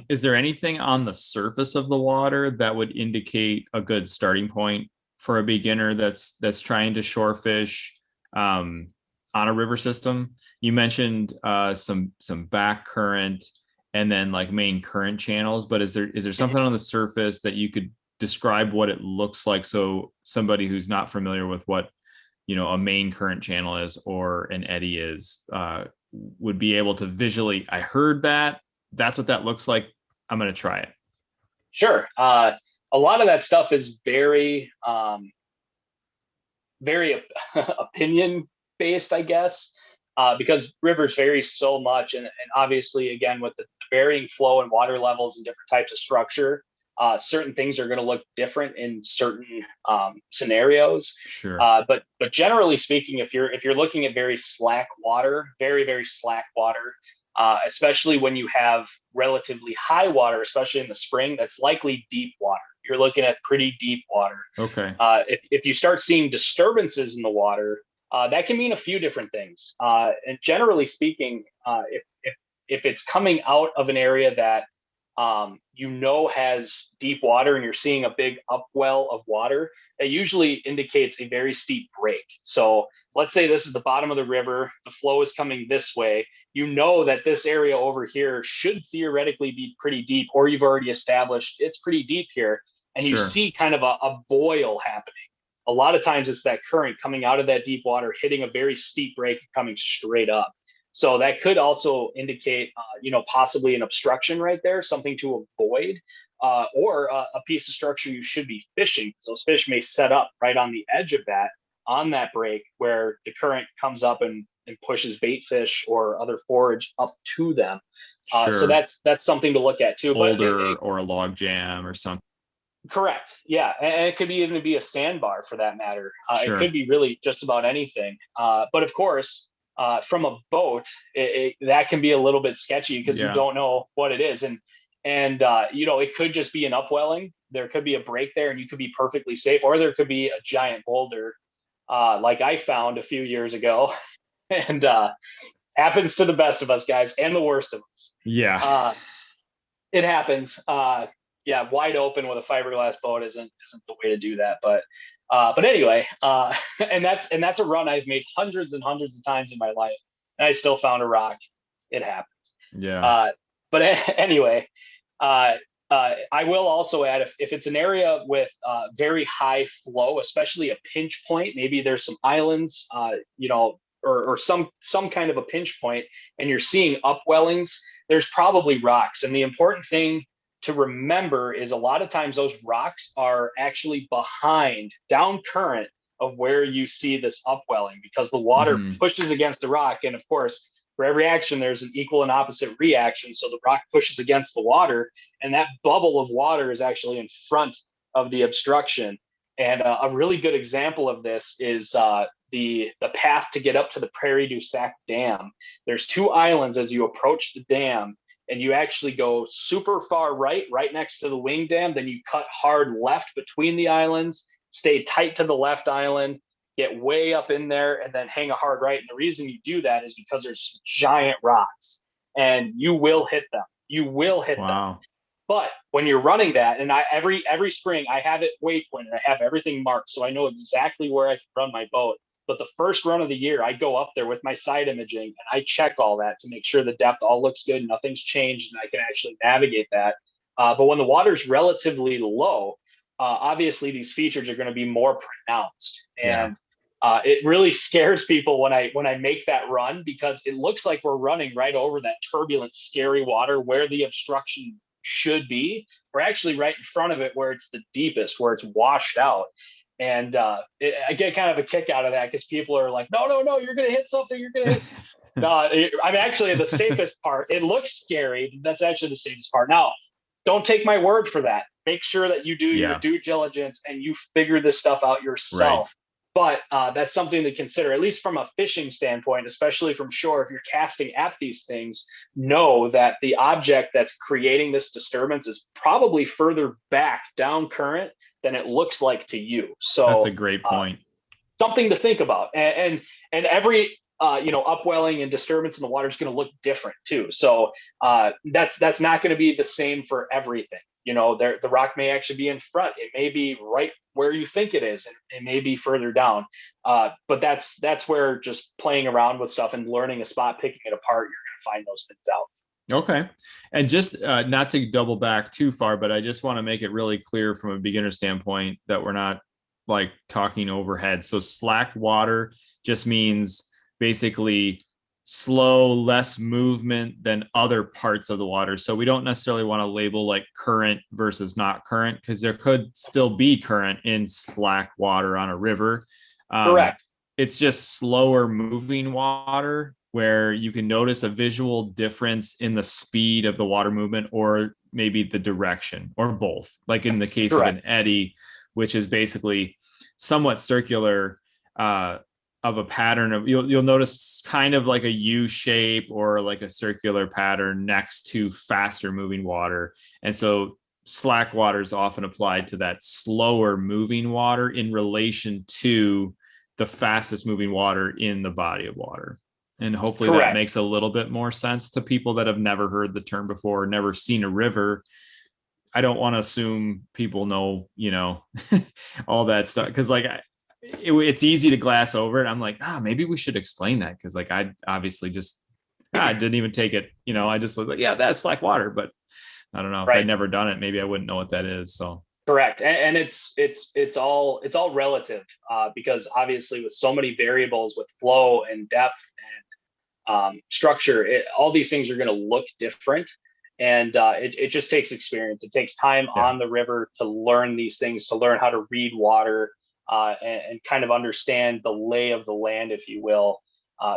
Is there anything on the surface of the water that would indicate a good starting point for a beginner that's trying to shore fish on a river system? You mentioned some back current and then like main current channels, but is there something on the surface that you could describe what it looks like, so somebody who's not familiar with what a main current channel is or an eddy is would be able to visually, I heard that's what that looks like, I'm going to try it? Sure. A lot of that stuff is very opinion based, I guess, because rivers vary so much. And obviously, again, with the varying flow and water levels and different types of structure, certain things are going to look different in certain scenarios. Sure. But generally speaking, if you're looking at very slack water, very, very slack water, especially when you have relatively high water, especially in the spring, that's likely deep water. You're looking at pretty deep water. Okay. If you start seeing disturbances in the water, that can mean a few different things. And generally speaking, if it's coming out of an area that has deep water and you're seeing a big upwell of water, that usually indicates a very steep break. So let's say this is the bottom of the river, the flow is coming this way. That this area over here should theoretically be pretty deep, or you've already established it's pretty deep here, and you see kind of a boil happening. A lot of times it's that current coming out of that deep water, hitting a very steep break, coming straight up. So that could also indicate, possibly an obstruction right there, something to avoid, or a piece of structure you should be fishing. Those fish may set up right on the edge of that, on that break, where the current comes up and pushes bait fish or other forage up to them. So that's something to look at too. Boulder or a log jam or something. Correct. Yeah. And it could even be a sandbar for that matter. It could be really just about anything. But of course, from a boat, that can be a little bit sketchy because you don't know what it is. And it could just be an upwelling. There could be a break there and you could be perfectly safe, or there could be a giant boulder like I found a few years ago. And happens to the best of us, guys, and the worst of us. Yeah. It happens. Wide open with a fiberglass boat isn't the way to do that. But anyway, and that's a run I've made hundreds and hundreds of times in my life, and I still found a rock. It happens. Yeah. But anyway, I will also add, if it's an area with very high flow, especially a pinch point, maybe there's some islands, or some kind of a pinch point, and you're seeing upwellings, there's probably rocks. And the important thing to remember is a lot of times those rocks are actually behind, down current of where you see this upwelling, because the water pushes against the rock. And of course, for every action, there's an equal and opposite reaction. So the rock pushes against the water, and that bubble of water is actually in front of the obstruction. And a really good example of this is the path to get up to the Prairie du Sac Dam. There's two islands as you approach the dam, and you actually go super far right next to the wing dam. Then you cut hard left between the islands, stay tight to the left island, get way up in there, and then hang a hard right. And the reason you do that is because there's giant rocks, and you will hit them. You will hit them. Wow. But when you're running that, and every spring I have it waypointed, I have everything marked, so I know exactly where I can run my boat. But the first run of the year, I go up there with my side imaging and I check all that to make sure the depth all looks good, nothing's changed, and I can actually navigate that. But when the water's relatively low, obviously these features are going to be more pronounced, and it really scares people when I make that run, because it looks like we're running right over that turbulent, scary water where the obstruction should be. We're actually right in front of it where it's the deepest, where it's washed out. And I get kind of a kick out of that, because people are like, no, you're going to hit something. You're going to hit. No, I'm actually the safest part. It looks scary. That's actually the safest part. Now, don't take my word for that. Make sure that you do your due diligence and you figure this stuff out yourself. Right. But that's something to consider, at least from a fishing standpoint, especially from shore. If you're casting at these things, know that the object that's creating this disturbance is probably further back down current than it looks like to you. So that's a great point. Something to think about. And every upwelling and disturbance in the water is going to look different too. So that's not going to be the same for everything. The rock may actually be in front. It may be right where you think it is, and it may be further down. But that's where just playing around with stuff and learning a spot, picking it apart, you're going to find those things out. Okay. And just not to double back too far, but I just want to make it really clear from a beginner standpoint that we're not like talking overhead. So slack water just means basically slow, less movement than other parts of the water. So we don't necessarily want to label like current versus not current, because there could still be current in slack water on a river. Correct. It's just slower moving water, where you can notice a visual difference in the speed of the water movement, or maybe the direction, or both. Like in the case of an eddy, which is basically somewhat circular, of a pattern of, you'll notice kind of like a U shape or like a circular pattern next to faster moving water. And so slack water is often applied to that slower moving water in relation to the fastest moving water in the body of water. And hopefully that makes a little bit more sense to people that have never heard the term before, never seen a river. I don't want to assume people know, all that stuff. Cause like it's easy to glass over it. I'm like, maybe we should explain that. Cause like, I obviously just, I didn't even take it, I just look like, that's slack water, but I don't know if I'd never done it, maybe I wouldn't know what that is. So correct. And it's all relative, because obviously with so many variables with flow and depth and structure, all these things are going to look different. And it just takes experience. It takes time on the river to learn these things, to learn how to read water, and kind of understand the lay of the land, if you will.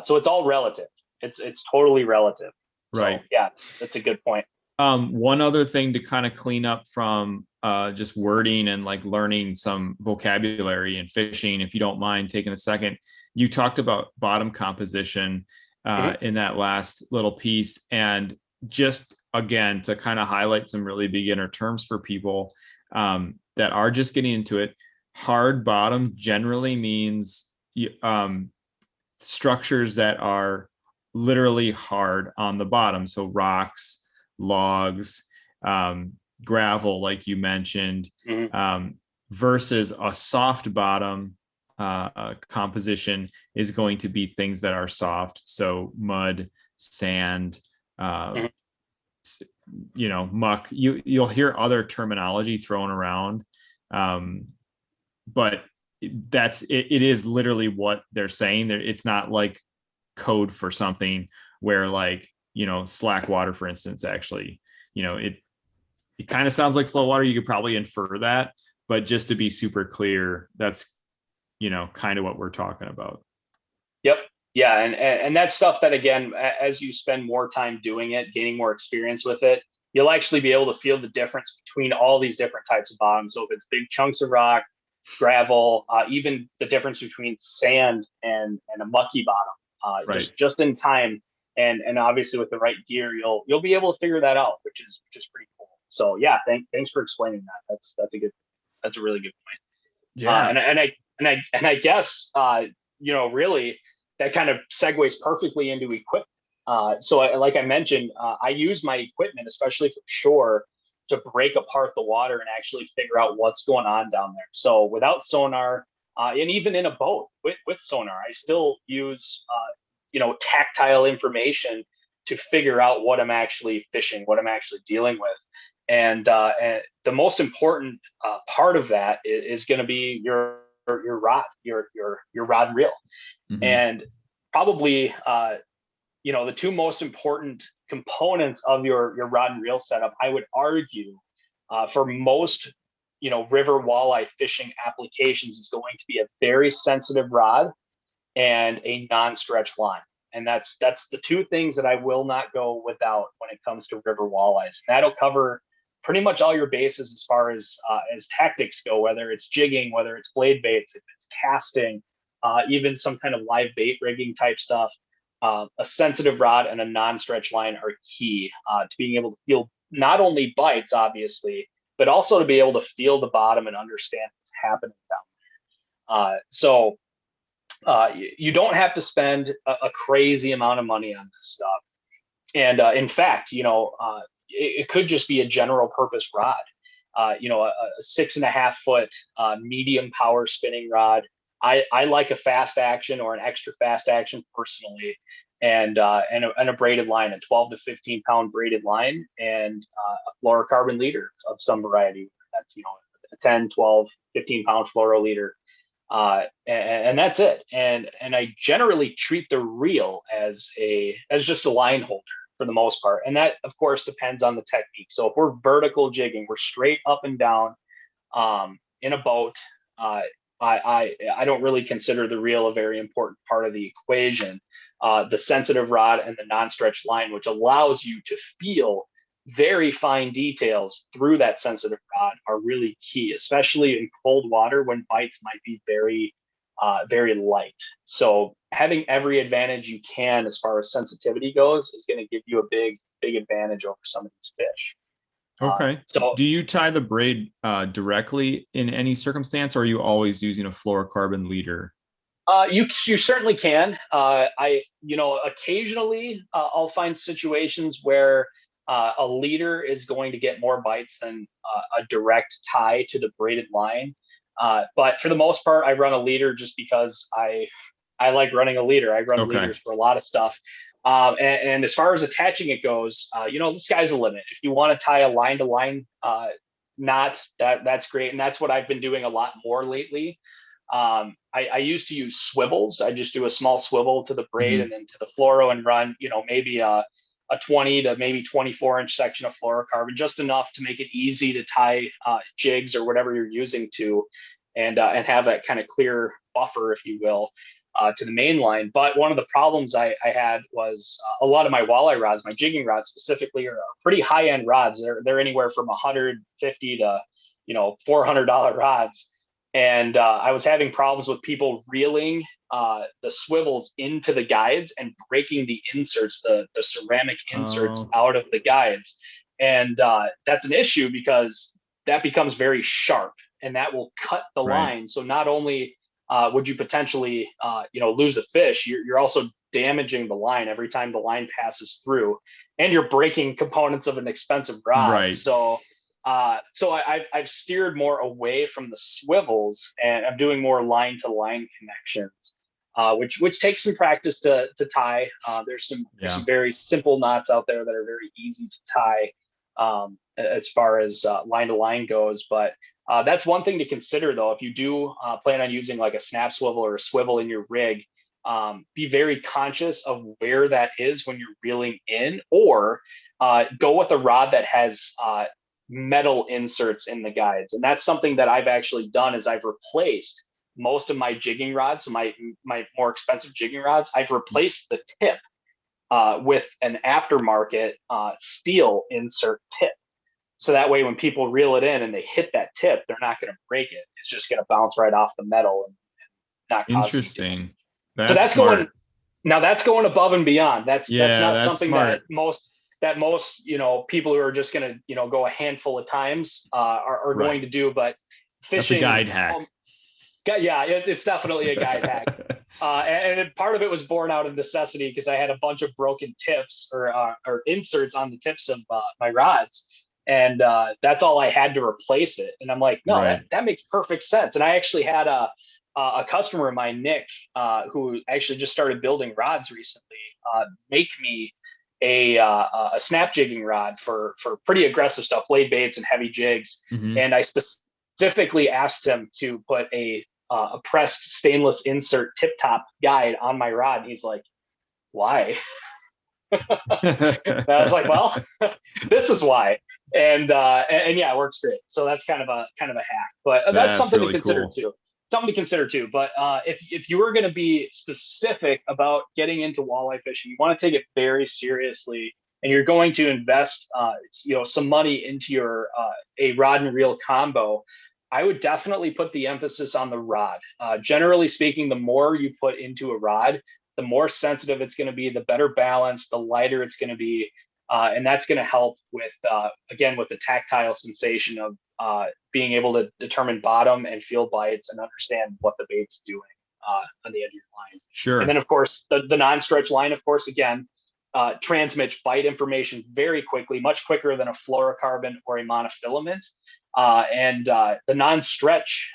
So it's all relative. It's totally relative. Right. So, yeah, that's a good point. One other thing to kind of clean up from just wording and like learning some vocabulary and fishing, if you don't mind taking a second. You talked about bottom composition in that last little piece, and just again to kind of highlight some really beginner terms for people that are just getting into it. Hard bottom generally means structures that are literally hard on the bottom. So rocks, logs, gravel, like you mentioned, versus a soft bottom composition is going to be things that are soft. So mud, sand, muck. You'll hear other terminology thrown around. But it is literally what they're saying. It's not like code for something where like, slack water, for instance, actually, it kind of sounds like slow water. You could probably infer that, but just to be super clear, that's, kind of what we're talking about. Yep. Yeah. And that's stuff that, again, as you spend more time doing it, gaining more experience with it, you'll actually be able to feel the difference between all these different types of bottoms. So if it's big chunks of rock, gravel, even the difference between sand and a mucky bottom, just in time. And obviously with the right gear, you'll be able to figure that out, which is pretty cool. So yeah, thanks for explaining that. That's a really good point. Yeah. And I guess, really that kind of segues perfectly into equipment. Like I mentioned, I use my equipment, especially for shore, to break apart the water and actually figure out what's going on down there. So without sonar, and even in a boat with sonar, I still use, tactile information to figure out what I'm actually fishing, what I'm actually dealing with. And the most important part of that is going to be your rod, your rod and reel. Mm-hmm. And probably, the two most important components of your rod and reel setup, I would argue, for most, river walleye fishing applications, is going to be a very sensitive rod and a non-stretch line. And that's the two things that I will not go without when it comes to river walleyes. And that'll cover pretty much all your bases as far as tactics go, whether it's jigging, whether it's blade baits, if it's casting, even some kind of live bait rigging type stuff. A sensitive rod and a non-stretch line are key to being able to feel not only bites, obviously, but also to be able to feel the bottom and understand what's happening down there. You don't have to spend a crazy amount of money on this stuff. And in fact, it could just be a general purpose rod. A 6.5 foot medium power spinning rod. I like a fast action or an extra fast action personally, and a braided line, a 12 to 15 pound braided line, and a fluorocarbon leader of some variety. That's a 10, 12, 15 pound fluoro leader. And that's it. And I generally treat the reel as just a line holder for the most part. And that, of course, depends on the technique. So if we're vertical jigging, we're straight up and down in a boat. I don't really consider the reel a very important part of the equation. The sensitive rod and the non-stretch line, which allows you to feel very fine details through that sensitive rod, are really key, especially in cold water when bites might be very, very light. So having every advantage you can as far as sensitivity goes is going to give you a big advantage over some of these fish. Okay. So do you tie the braid directly in any circumstance, or are you always using a fluorocarbon leader? You certainly can. Occasionally I'll find situations where a leader is going to get more bites than a direct tie to the braided line. But for the most part, I run a leader just because I like running a leader. I run leaders for a lot of stuff. And as far as attaching it goes, the sky's the limit. If you want to tie a line to line knot, that's great. And that's what I've been doing a lot more lately. I used to use swivels. I just do a small swivel to the braid and then to the fluoro and run, maybe a 20 to maybe 24-inch section of fluorocarbon, just enough to make it easy to tie jigs or whatever you're using to, and have that kind of clear buffer, if you will, to the main line. But one of the problems I had was a lot of my walleye rods, my jigging rods specifically, are pretty high-end rods. They're anywhere from $150 to $400 rods. And I was having problems with people reeling the swivels into the guides and breaking the inserts, the ceramic inserts out of the guides. And that's an issue because that becomes very sharp and that will cut the line. So not only would you potentially, lose a fish, you're also damaging the line every time the line passes through, and you're breaking components of an expensive rod. So I've steered more away from the swivels, and I'm doing more line to line connections, which takes some practice to tie. There's some very simple knots out there that are very easy to tie as far as line to line goes. But that's one thing to consider, though. If you do plan on using like a snap swivel or a swivel in your rig, be very conscious of where that is when you're reeling in, or go with a rod that has metal inserts in the guides. And that's something that I've actually done, is I've replaced most of my jigging rods, so my more expensive jigging rods, I've replaced the tip with an aftermarket steel insert tip. So that way when people reel it in and they hit that tip, they're not going to break it. It's just going to bounce right off the metal and not cause Interesting. That's smart. That's going above and beyond. That's not something smart. that most people who are just going to go a handful of times are going to do. But fishing, that's a guide hack. Yeah, it's definitely a guide hack. And part of it was born out of necessity because I had a bunch of broken tips or inserts on the tips of my rods. And that's all I had to replace it. And I'm like, no, Right. that makes perfect sense. And I actually had a customer of mine, Nick, who actually just started building rods recently, make me a snap jigging rod for pretty aggressive stuff, blade baits and heavy jigs. Mm-hmm. And I specifically asked him to put a pressed stainless insert tip top guide on my rod. And he's like, why? And I was like, well, this is why. And yeah, it works great. So that's kind of a hack, but that's something really to consider cool. too. Something to consider too. But if you were going to be specific about getting into walleye fishing, you want to take it very seriously, and you're going to invest, some money into your a rod and reel combo. I would definitely put the emphasis on the rod. Generally speaking, the more you put into a rod, the more sensitive it's going to be, the better balance, the lighter it's going to be. And that's going to help with, again, with the tactile sensation of being able to determine bottom and feel bites and understand what the bait's doing on the edge of your line. Sure. And then, of course, the non-stretch line, of course, again, transmits bite information very quickly, much quicker than a fluorocarbon or a monofilament. And the non-stretch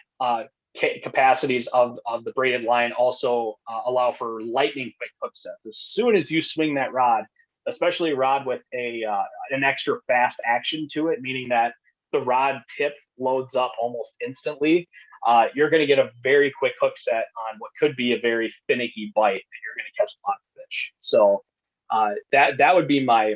capacities of the braided line also allow for lightning quick hook sets. As soon as you swing that rod, especially a rod with an extra fast action to it, meaning that the rod tip loads up almost instantly, you're going to get a very quick hook set on what could be a very finicky bite that you're going to catch a lot of fish. So that would be my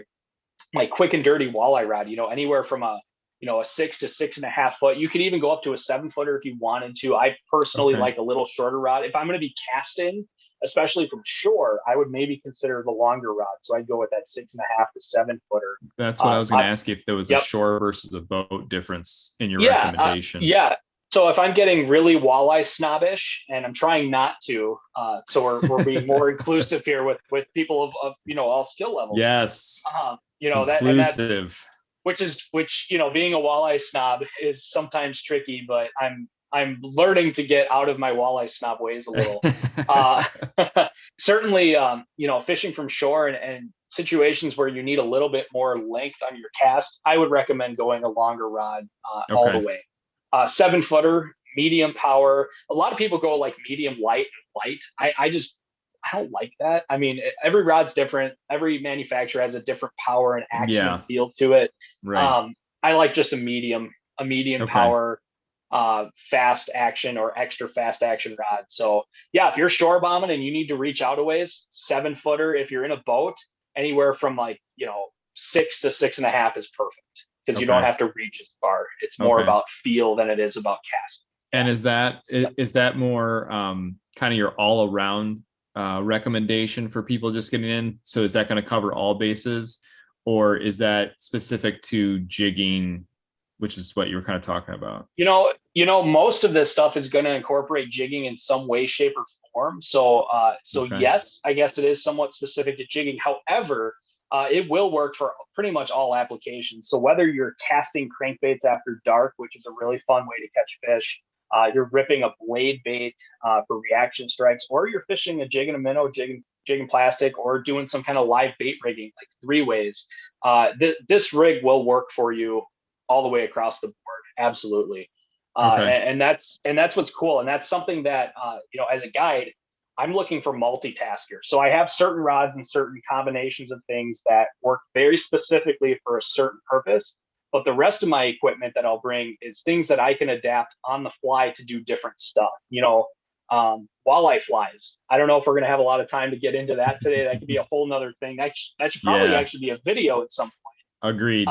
quick and dirty walleye rod. Anywhere from a 6 to 6.5 foot. You could even go up to a 7-footer if you wanted to. I personally like a little shorter rod. If I'm going to be casting, especially from shore, I would maybe consider the longer rod. So I'd go with that 6.5 to 7-footer. That's what I was going to ask you, if there was a shore versus a boat difference in your recommendation. Yeah. So if I'm getting really walleye snobbish, and I'm trying not to, so we're being more inclusive here with people of all skill levels. Yes. Inclusive. Which being a walleye snob is sometimes tricky, but I'm learning to get out of my walleye snob ways a little. Certainly, fishing from shore and situations where you need a little bit more length on your cast, I would recommend going a longer rod all the way. 7-footer, medium power. A lot of people go like medium light and light. I don't like that. I mean, every rod's different. Every manufacturer has a different power and action and feel to it. Right. I like just a medium power, fast action or extra fast action rod. So yeah, if you're shore bombing and you need to reach out a ways, 7-footer. If you're in a boat, anywhere from 6 to 6.5 is perfect, because you don't have to reach as far. It's more about feel than it is about cast. And is that more kind of your all around recommendation for people just getting in? So is that going to cover all bases, or is that specific to jigging, which is what you were kind of talking about? Most of this stuff is going to incorporate jigging in some way, shape, or form. So yes, I guess it is somewhat specific to jigging. However, it will work for pretty much all applications. So whether you're casting crankbaits after dark, which is a really fun way to catch fish, you're ripping a blade bait for reaction strikes, or you're fishing a jig and a minnow, jigging plastic, or doing some kind of live bait rigging like 3-ways. This rig will work for you all the way across the board. Absolutely. And that's what's cool. And that's something that, as a guide, I'm looking for multitaskers. So I have certain rods and certain combinations of things that work very specifically for a certain purpose. But the rest of my equipment that I'll bring is things that I can adapt on the fly to do different stuff. Walleye flies. I don't know if we're going to have a lot of time to get into that today. That could be a whole nother thing. That should probably actually be a video at some point. Agreed.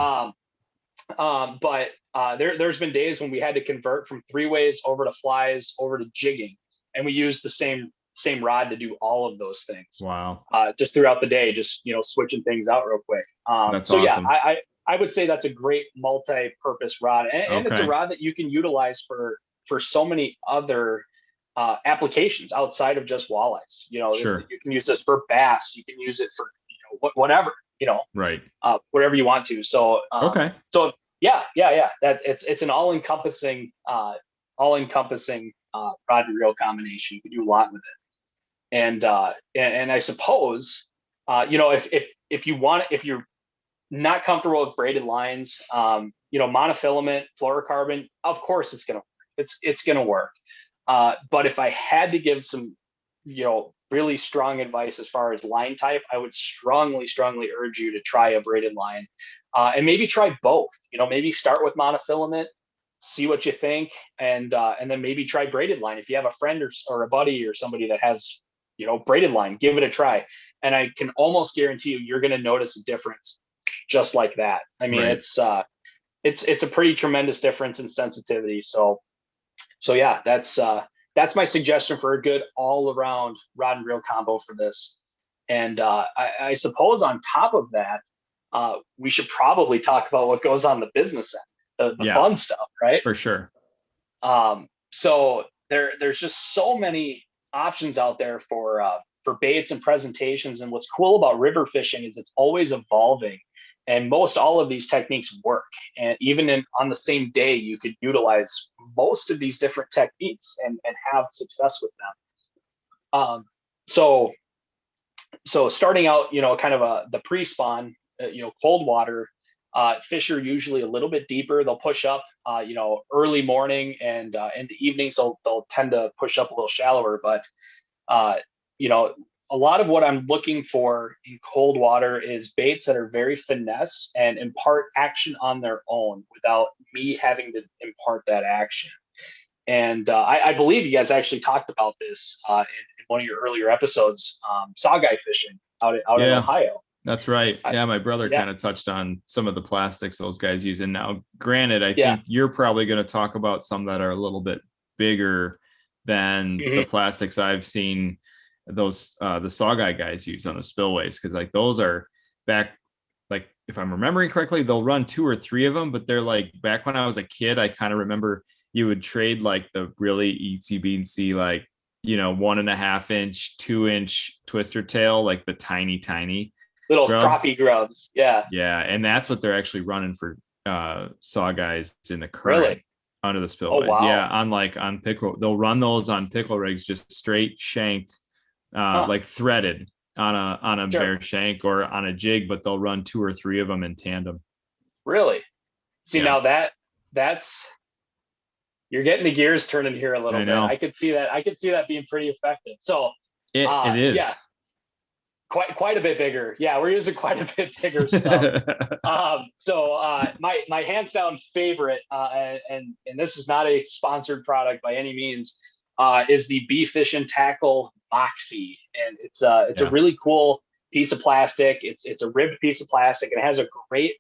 But there's been days when we had to convert from 3-ways over to flies over to jigging, and we used the same rod to do all of those things. Wow. Just throughout the day, just switching things out real quick. That's so awesome. Yeah, I would say that's a great multi-purpose rod, and it's a rod that you can utilize for so many other applications outside of just walleyes. Sure. You can use this for bass. You can use it for whatever. Right. Whatever you want to. So So yeah. That's it's an all-encompassing rod and reel combination. You can do a lot with it. And I suppose, if you're not comfortable with braided lines, monofilament, fluorocarbon, of course it's gonna work. But if I had to give some, really strong advice as far as line type, I would strongly urge you to try a braided line, and maybe try both. Maybe start with monofilament, see what you think, and then maybe try braided line. If you have a friend or a buddy or somebody that has, braided line, give it a try. And I can almost guarantee you're going to notice a difference just like that. I mean, Right. it's a pretty tremendous difference in sensitivity. So yeah, that's my suggestion for a good all around rod and reel combo for this. And I suppose on top of that, we should probably talk about what goes on the business end, the Yeah, fun stuff, right? for sure. So there's just so many options out there for baits and presentations. And what's cool about river fishing is it's always evolving. And most all of these techniques work. And even on the same day, you could utilize most of these different techniques and have success with them. So starting out, kind of the pre-spawn, cold water, fish are usually a little bit deeper. They'll push up, early morning, and in the evenings, they'll tend to push up a little shallower. But, a lot of what I'm looking for in cold water is baits that are very finesse and impart action on their own without me having to impart that action. And I believe you guys actually talked about this in one of your earlier episodes, sockeye fishing out in Ohio. That's right. Yeah, my brother kind of touched on some of the plastics those guys use. And now, granted, I think you're probably going to talk about some that are a little bit bigger than the plastics I've seen those the sockeye guys use on the spillways, because like those are back, like if I'm remembering correctly, they'll run 2 or 3 of them, but they're like, back when I was a kid, I kind of remember you would trade like the really eatsy beatsy, like 1.5 inch, 2-inch twister tail, like the tiny little grubs. crappie grubs. Yeah, and that's what they're actually running for saw guys in the current. Really? Under the spillways. Oh, wow. Yeah, on pickle, they'll run those on pickle rigs, just straight shanked, like threaded on a bare shank or on a jig, but they'll run 2 or 3 of them in tandem. Really? See, now that's you're getting the gears turning here a little bit. I could see that being pretty effective. So it is. Yeah, quite a bit bigger. Yeah, we're using quite a bit bigger stuff. My hands down favorite, and this is not a sponsored product by any means, is the Beef Fish and Tackle Moxie, and it's a really cool piece of plastic. It's a ribbed piece of plastic. It has a great,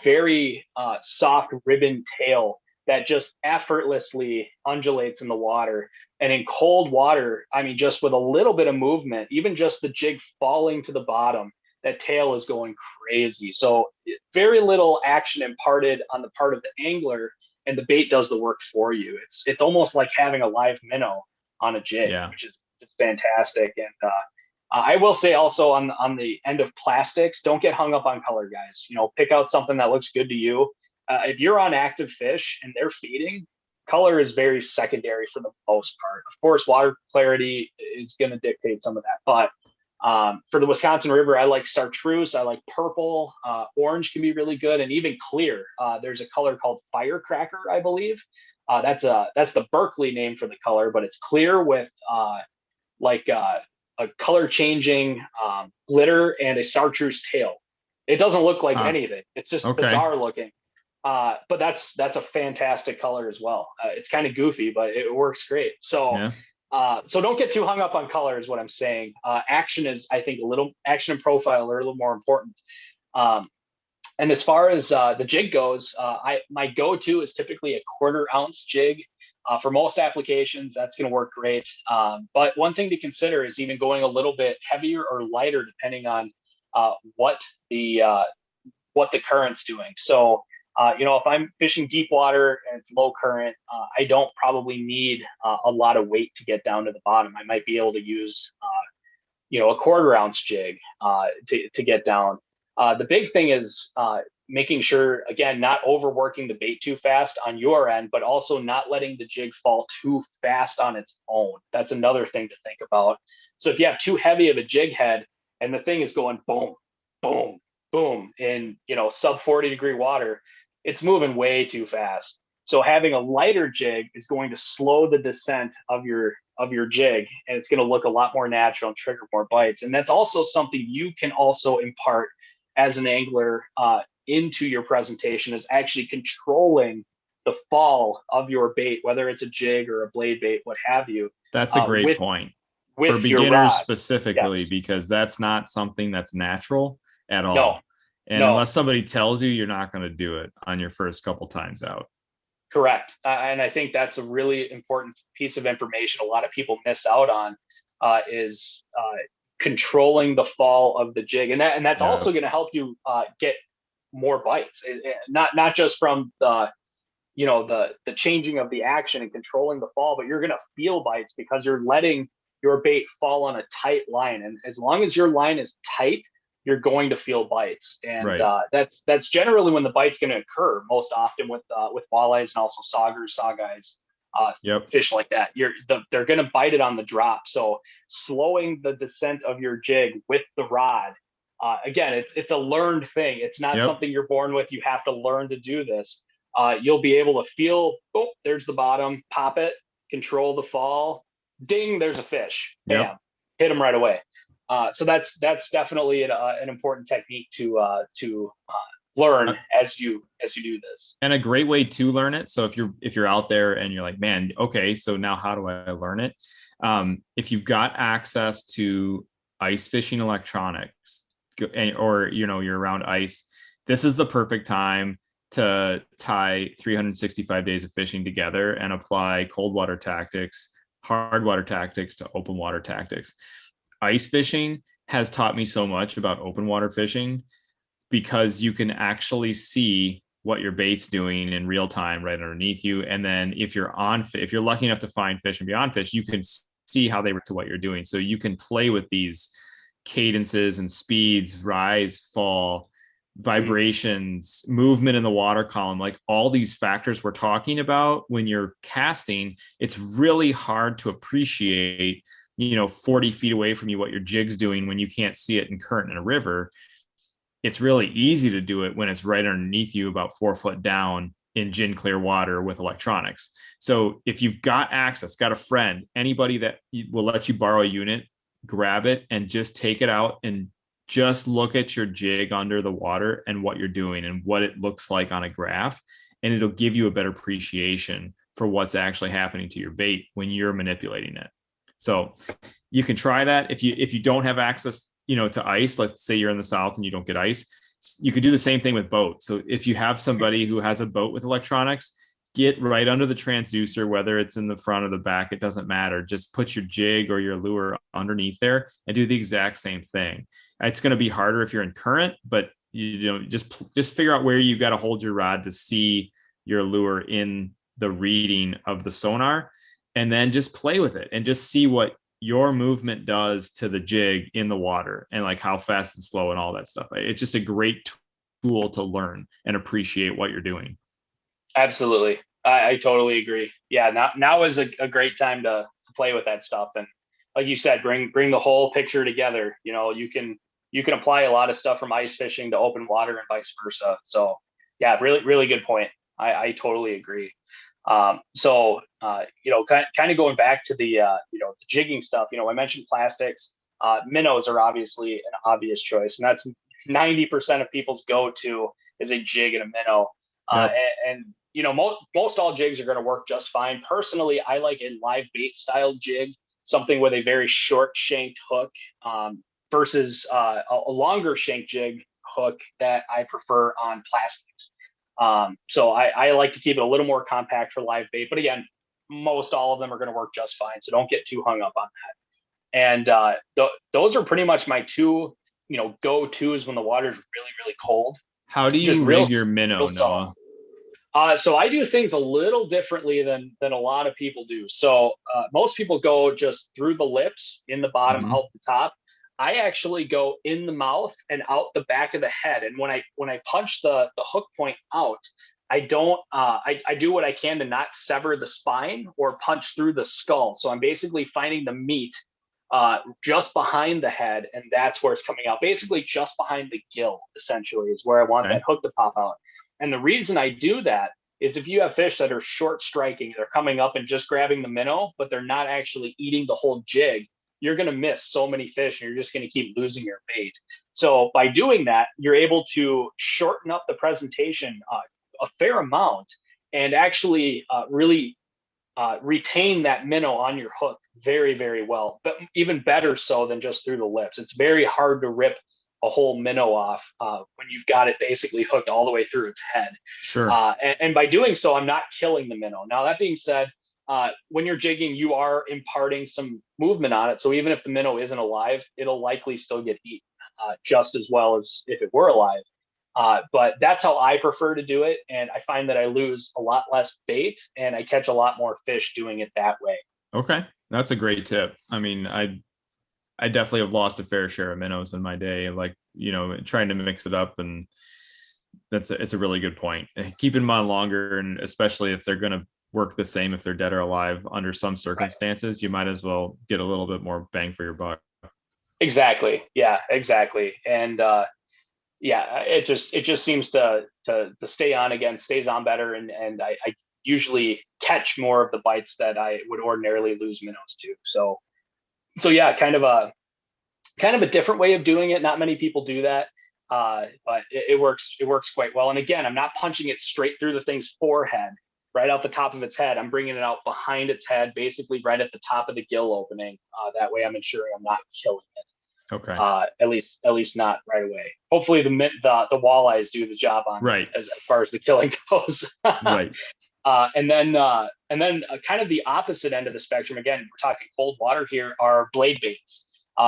very soft ribbon tail that just effortlessly undulates in the water. And in cold water, I mean, just with a little bit of movement, even just the jig falling to the bottom, that tail is going crazy. So very little action imparted on the part of the angler, and the bait does the work for you. It's almost like having a live minnow on a jig, which is just fantastic. And I will say also on the end of plastics, don't get hung up on color, guys. Pick out something that looks good to you. If you're on active fish and they're feeding, color is very secondary for the most part. Of course, water clarity is going to dictate some of that. But for the Wisconsin River, I like chartreuse. I like purple. Orange can be really good, and even clear. There's a color called firecracker, I believe. That's the Berkeley name for the color, but it's clear with a color changing glitter and a chartreuse tail. It doesn't look like anything. It's just bizarre looking. But that's a fantastic color as well. It's kind of goofy, but it works great. So don't get too hung up on color is what I'm saying. Action is, I think, action and profile are a little more important. And as far as the jig goes, my go-to is typically a 1/4 ounce jig. For most applications, that's going to work great. But one thing to consider is even going a little bit heavier or lighter, depending on what the current's doing. So if I'm fishing deep water and it's low current, I don't probably need a lot of weight to get down to the bottom. I might be able to use, a 1/4 ounce jig to get down. The big thing is making sure, again, not overworking the bait too fast on your end, but also not letting the jig fall too fast on its own. That's another thing to think about. So if you have too heavy of a jig head and the thing is going boom, boom, boom in, sub 40-degree water, it's moving way too fast. So having a lighter jig is going to slow the descent of your jig, and it's going to look a lot more natural and trigger more bites. And that's also something you can also impart as an angler into your presentation, is actually controlling the fall of your bait, whether it's a jig or a blade bait, what have you. That's a great point with for beginners specifically, because that's not something that's natural at all. And unless somebody tells you, you're not going to do it on your first couple times out. Correct. And I think that's a really important piece of information a lot of people miss out on, is controlling the fall of the jig. And that's also going to help you get more bites, not just from the changing of the action and controlling the fall, but you're going to feel bites because you're letting your bait fall on a tight line. And as long as your line is tight, you're going to feel bites. And that's generally when the bite's going to occur most often with walleyes and also saugers, sawguys, fish like that. They're going to bite it on the drop. So slowing the descent of your jig with the rod, again, it's a learned thing. It's not something you're born with. You have to learn to do this. You'll be able to feel, there's the bottom, pop it, control the fall, ding, there's a fish, bam, hit them right away. So that's definitely an important technique to learn as you do this. And a great way to learn it. So if you're out there and you're like, man, okay, so now how do I learn it? If you've got access to ice fishing electronics, or you're around ice, this is the perfect time to tie 365 days of fishing together and apply cold water tactics, hard water tactics to open water tactics. Ice fishing has taught me so much about open water fishing, because you can actually see what your bait's doing in real time right underneath you. And then if you're lucky enough to find fish and be on fish, you can see how they react to what you're doing. So you can play with these cadences and speeds, rise, fall, vibrations, movement in the water column, like all these factors we're talking about when you're casting. It's really hard to appreciate 40 feet away from you what your jig's doing when you can't see it in current in a river. It's really easy to do it when it's right underneath you about 4 foot down in gin clear water with electronics. So if you've got access, got a friend, anybody that will let you borrow a unit, grab it and just take it out and just look at your jig under the water and what you're doing and what it looks like on a graph. And it'll give you a better appreciation for what's actually happening to your bait when you're manipulating it. So you can try that. If you don't have access, to ice, let's say you're in the South and you don't get ice, you could do the same thing with boats. So if you have somebody who has a boat with electronics, get right under the transducer, whether it's in the front or the back, it doesn't matter. Just put your jig or your lure underneath there and do the exact same thing. It's going to be harder if you're in current, but just figure out where you've got to hold your rod to see your lure in the reading of the sonar, and then just play with it and just see what your movement does to the jig in the water and like how fast and slow and all that stuff. It's just a great tool to learn and appreciate what you're doing. Absolutely. I totally agree. Yeah. Now is a great time to play with that stuff. And like you said, bring the whole picture together. You can apply a lot of stuff from ice fishing to open water and vice versa. So yeah, really, really good point. I totally agree. So kind of going back to the the jigging stuff, I mentioned plastics, minnows are obviously an obvious choice, and that's 90% of people's go-to is a jig and a minnow. And most all jigs are going to work just fine. Personally, I like a live bait style jig, something with a very short shanked hook, versus a longer shank jig hook that I prefer on plastics. So I like to keep it a little more compact for live bait, but again, most all of them are going to work just fine. So don't get too hung up on that. And those are pretty much my two, go-tos when the water's really, really cold. How do you rig your minnow, Noah? So I do things a little differently than a lot of people do. So most people go just through the lips in the bottom, out the top. I actually go in the mouth and out the back of the head. And when I punch the hook point out, I don't I do what I can to not sever the spine or punch through the skull. So I'm basically finding the meat just behind the head, and that's where it's coming out. Basically, just behind the gill, essentially, is where I want that hook to pop out. And the reason I do that is if you have fish that are short striking, they're coming up and just grabbing the minnow, but they're not actually eating the whole jig, you're going to miss so many fish and you're just going to keep losing your bait. So by doing that, you're able to shorten up the presentation a fair amount and actually really retain that minnow on your hook very, very well, but even better so than just through the lips. It's very hard to rip a whole minnow off when you've got it basically hooked all the way through its head. Sure. And by doing so, I'm not killing the minnow. Now, that being said, when you're jigging, you are imparting some movement on it. So even if the minnow isn't alive, it'll likely still get eaten just as well as if it were alive. But that's how I prefer to do it. And I find that I lose a lot less bait and I catch a lot more fish doing it that way. Okay. That's a great tip. I mean, I definitely have lost a fair share of minnows in my day, like, trying to mix it up. And it's a really good point. Keep in mind longer, and especially if they're going to work the same, if they're dead or alive under some circumstances, you might as well get a little bit more bang for your buck. Exactly. Yeah, exactly. And, it just seems to stay on again, stays on better. And I usually catch more of the bites that I would ordinarily lose minnows to. So yeah, kind of a different way of doing it. Not many people do that. But it works quite well. And again, I'm not punching it straight through the thing's forehead, right out the top of its head. I'm bringing it out behind its head, basically right at the top of the gill opening. That way I'm ensuring I'm not killing it. Okay. At least not right away. Hopefully the walleyes do the job on right as far as the killing goes. Right. And then kind of the opposite end of the spectrum. Again, we're talking cold water here. Are blade baits.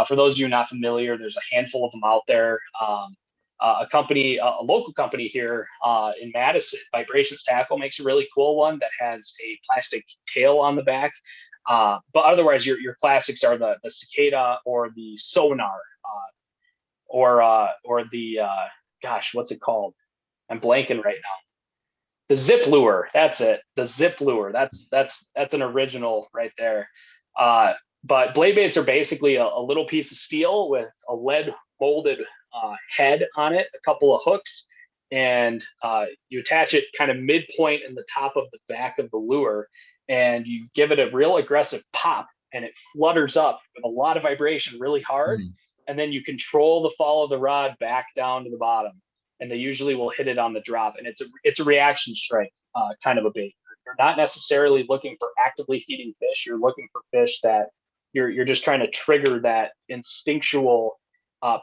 For those of you not familiar, there's a handful of them out there. A local company here in Madison, Vibrations Tackle, makes a really cool one that has a plastic tail on the back. But otherwise, your classics are the Cicada or the Sonar, or the gosh, what's it called? I'm blanking right now. The Zip Lure. That's it. The Zip Lure. That's an original right there. But blade baits are basically a little piece of steel with a lead molded head on it, a couple of hooks, and you attach it kind of midpoint in the top of the back of the lure, and you give it a real aggressive pop, and it flutters up with a lot of vibration really hard. And then you control the fall of the rod back down to the bottom, and they usually will hit it on the drop. And it's a reaction strike kind of a bait. You're not necessarily looking for actively feeding fish. You're looking for fish that you're just trying to trigger that instinctual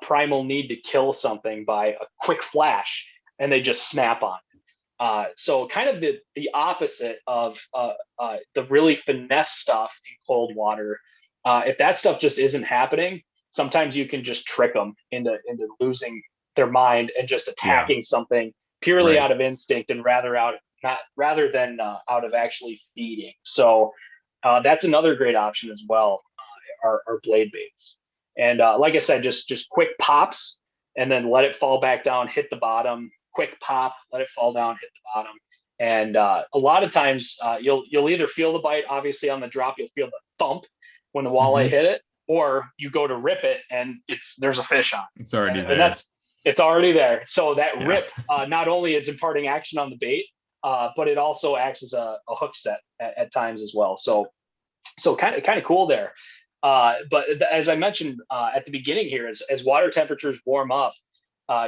primal need to kill something by a quick flash, and they just snap on it. So kind of the opposite of the really finesse stuff in cold water. If that stuff just isn't happening, sometimes you can just trick them into losing their mind and just attacking something purely out of instinct and rather than out of actually feeding. So that's another great option as well. Are blade baits. And like I said, just quick pops and then let it fall back down, hit the bottom, quick pop, let it fall down, hit the bottom. And a lot of times you'll either feel the bite, obviously on the drop, you'll feel the thump when the walleye hit it, or you go to rip it and there's a fish on. It's already there. And it's already there. So that rip not only is imparting action on the bait, but it also acts as a hook set at times as well. So kind of cool there. But as I mentioned at the beginning here, as water temperatures warm up,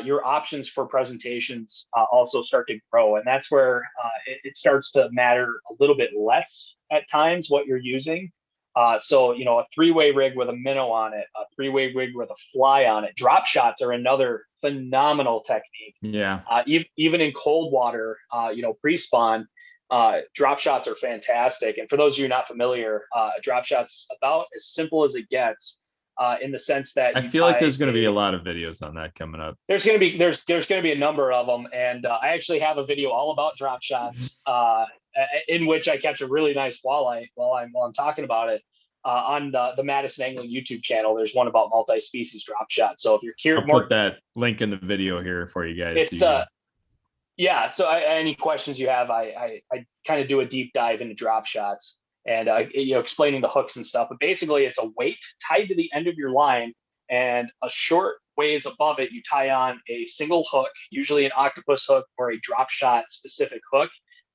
your options for presentations also start to grow. And that's where it starts to matter a little bit less at times what you're using. So, a 3-way rig with a minnow on it, a 3-way rig with a fly on it. Drop shots are another phenomenal technique. Yeah. Even in cold water, pre-spawn, drop shots are fantastic. And for those of you not familiar, drop shots about as simple as it gets, in the sense that I feel like there's going to be a lot of videos on that coming up. There's going to be a number of them. And I actually have a video all about drop shots, in which I catch a really nice walleye while I'm talking about it. on the Madison Angling YouTube channel, there's one about multi-species drop shot. So if you're curious, I'll put that link in the video here for you guys. it's yeah. So any questions you have, I kind of do a deep dive into drop shots and explaining the hooks and stuff. But basically, it's a weight tied to the end of your line, and a short ways above it, you tie on a single hook, usually an octopus hook or a drop shot specific hook,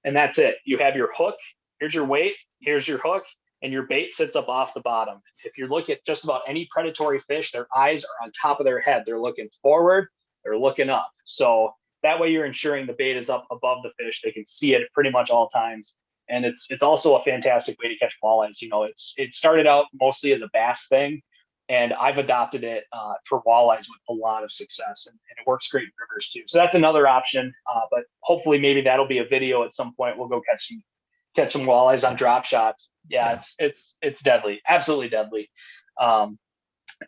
and that's it. You have your hook. Here's your weight. Here's your hook. And your bait sits up off the bottom. If you look at just about any predatory fish, their eyes are on top of their head. They're looking forward, they're looking up. So that way you're ensuring the bait is up above the fish. They can see it pretty much all times. And it's also a fantastic way to catch walleyes. It started out mostly as a bass thing, and I've adopted it for walleyes with a lot of success, and it works great in rivers too. So that's another option, but hopefully maybe that'll be a video at some point. We'll go catch some walleyes on drop shots. Yeah, it's deadly, absolutely deadly.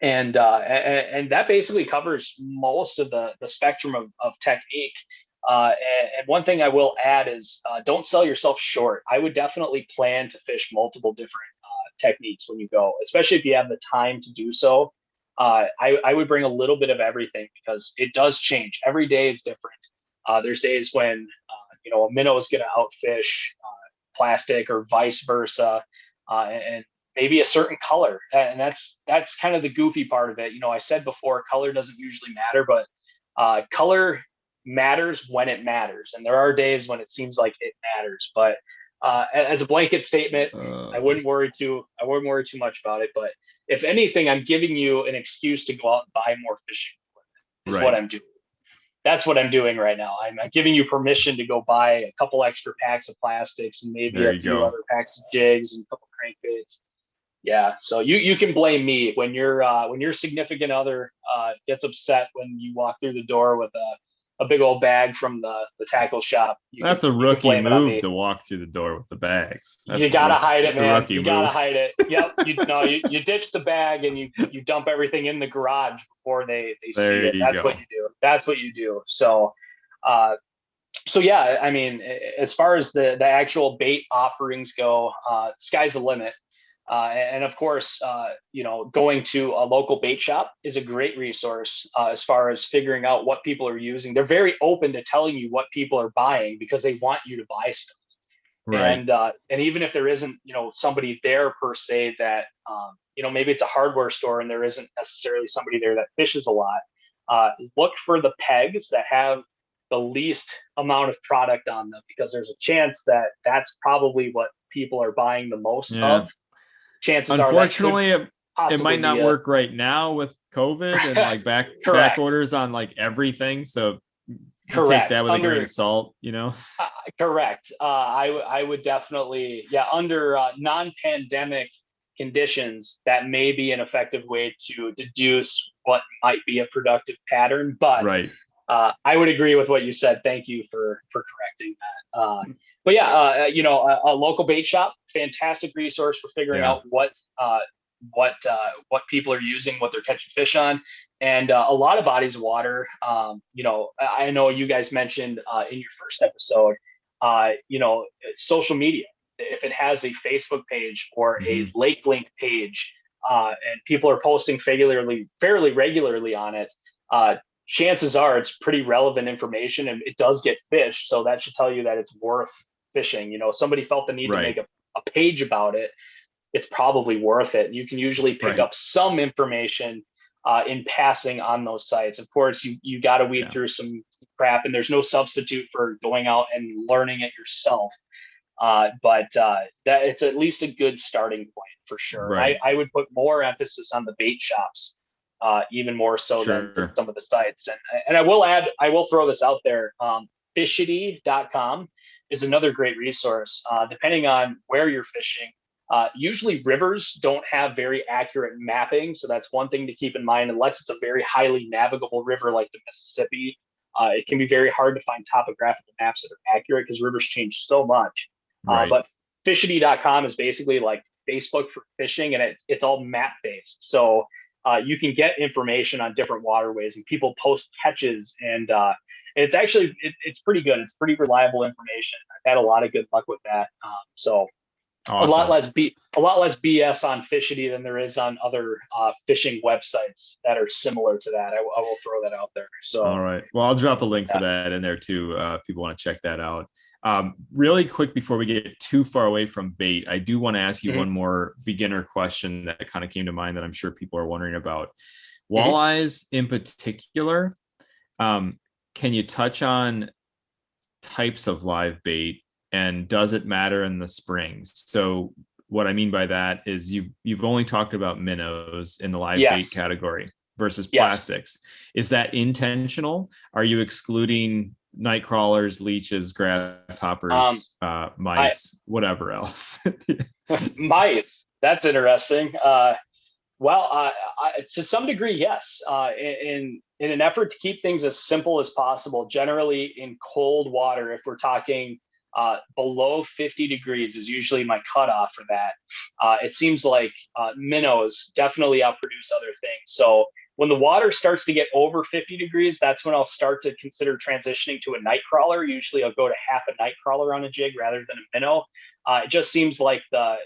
And that basically covers most of the spectrum of technique. And one thing I will add is don't sell yourself short. I would definitely plan to fish multiple different techniques when you go, especially if you have the time to do so. I would bring a little bit of everything, because it does change. Every day is different. There's days when a minnow is going to outfish plastic or vice versa, and maybe a certain color, and that's kind of the goofy part of it. I said before, color doesn't usually matter, but color matters when it matters, and there are days when it seems like it matters. But as a blanket statement, I wouldn't worry too much about it. But if anything, I'm giving you an excuse to go out and buy more fishing equipment. Is what I'm doing. That's what I'm doing right now. I'm giving you permission to go buy a couple extra packs of plastics and maybe a few other packs of jigs and a couple crankbaits. Yeah, so you can blame me when your significant other gets upset when you walk through the door with a big old bag from the tackle shop. That's a rookie move to walk through the door with the bags. You gotta hide it, man. You gotta hide it. Yep. You ditch the bag and you dump everything in the garage before they see it. That's what you do. That's what you do. So yeah, I mean, as far as the actual bait offerings go, sky's the limit. And of course, going to a local bait shop is a great resource as far as figuring out what people are using. They're very open to telling you what people are buying because they want you to buy stuff. Right. And even if there isn't, somebody there per se that, maybe it's a hardware store and there isn't necessarily somebody there that fishes a lot, look for the pegs that have the least amount of product on them, because there's a chance that that's probably what people are buying the most of. Chances unfortunately it might not work right now with COVID and like back orders on like everything, so take that with a grain of salt. Correct. I would definitely, under non-pandemic conditions, that may be an effective way to deduce what might be a productive pattern, but I would agree with what you said. Thank you for correcting that. But yeah, a local bait shop, fantastic resource for figuring out what people are using, what they're catching fish on, and a lot of bodies of water. I know you guys mentioned in your first episode, social media. If it has a Facebook page or a Lake Link page, and people are posting fairly regularly on it, chances are it's pretty relevant information and it does get fished. So that should tell you that it's worth fishing. Somebody felt the need to make a page about it. It's probably worth it. You can usually pick up some information in passing on those sites. Of course, you got to weed through some crap, and there's no substitute for going out and learning it yourself. But that it's at least a good starting point for sure. I would put more emphasis on the bait shops, even more so than some of the sites. And I will throw this out there. Fishity.com is another great resource. Depending on where you're fishing, usually rivers don't have very accurate mapping. So that's one thing to keep in mind, unless it's a very highly navigable river like the Mississippi. It can be very hard to find topographical maps that are accurate because rivers change so much. But Fishity.com is basically like Facebook for fishing, and it's all map based. So you can get information on different waterways, and people post catches, and it's actually it's pretty good. It's pretty reliable information. I've had a lot of good luck with that. So Awesome. A lot less BS on Fishity than there is on other fishing websites that are similar to that. I will throw that out there. All So right. Well, I'll drop a link for yeah. that in there too, if people want to check that out. Really quick before we get too far away from bait, I do want to ask you Mhm. one more beginner question that kind of came to mind that I'm sure people are wondering about. Mhm. Walleyes in particular, can you touch on types of live bait and does it matter in the springs? So what I mean by that is you've only talked about minnows in the live bait Yes. category versus Yes. plastics. Is that intentional? Are you excluding night crawlers, leeches, Um, grasshoppers, I mice, whatever else? mice. That's interesting. Well, to some degree, yes. In an effort to keep things as simple as possible, generally in cold water, if we're talking below 50 degrees, is usually my cutoff for that. It seems like minnows definitely outproduce other things. So when the water starts to get over 50 degrees, that's when I'll start to consider transitioning to a night crawler. Usually, I'll go to half a night crawler on a jig rather than a minnow. It just seems like the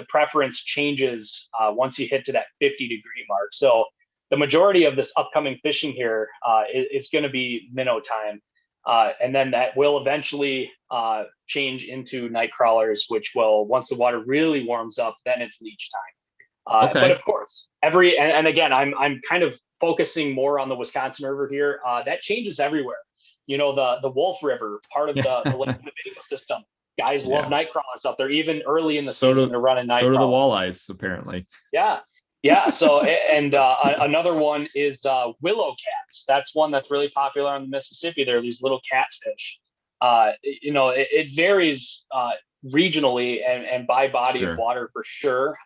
preference changes once you hit to that 50-degree mark. So the majority of this upcoming fishing here is going to be minnow time. And then that will eventually change into night crawlers, which will, once the water really warms up, then it's leech time. But Okay. of course, and again, I'm kind of focusing more on the Wisconsin River here. That changes everywhere. You know, the Wolf River, part of the Lake Winnebago system. Guys love Yeah. night crawlers up there, even early in the So season do to run a night so do the crawler. walleyes, apparently. Yeah. Yeah. So, and another one is willow cats. That's one that's really popular on the Mississippi. There are these little catfish. It varies regionally and by body of Sure. water for sure.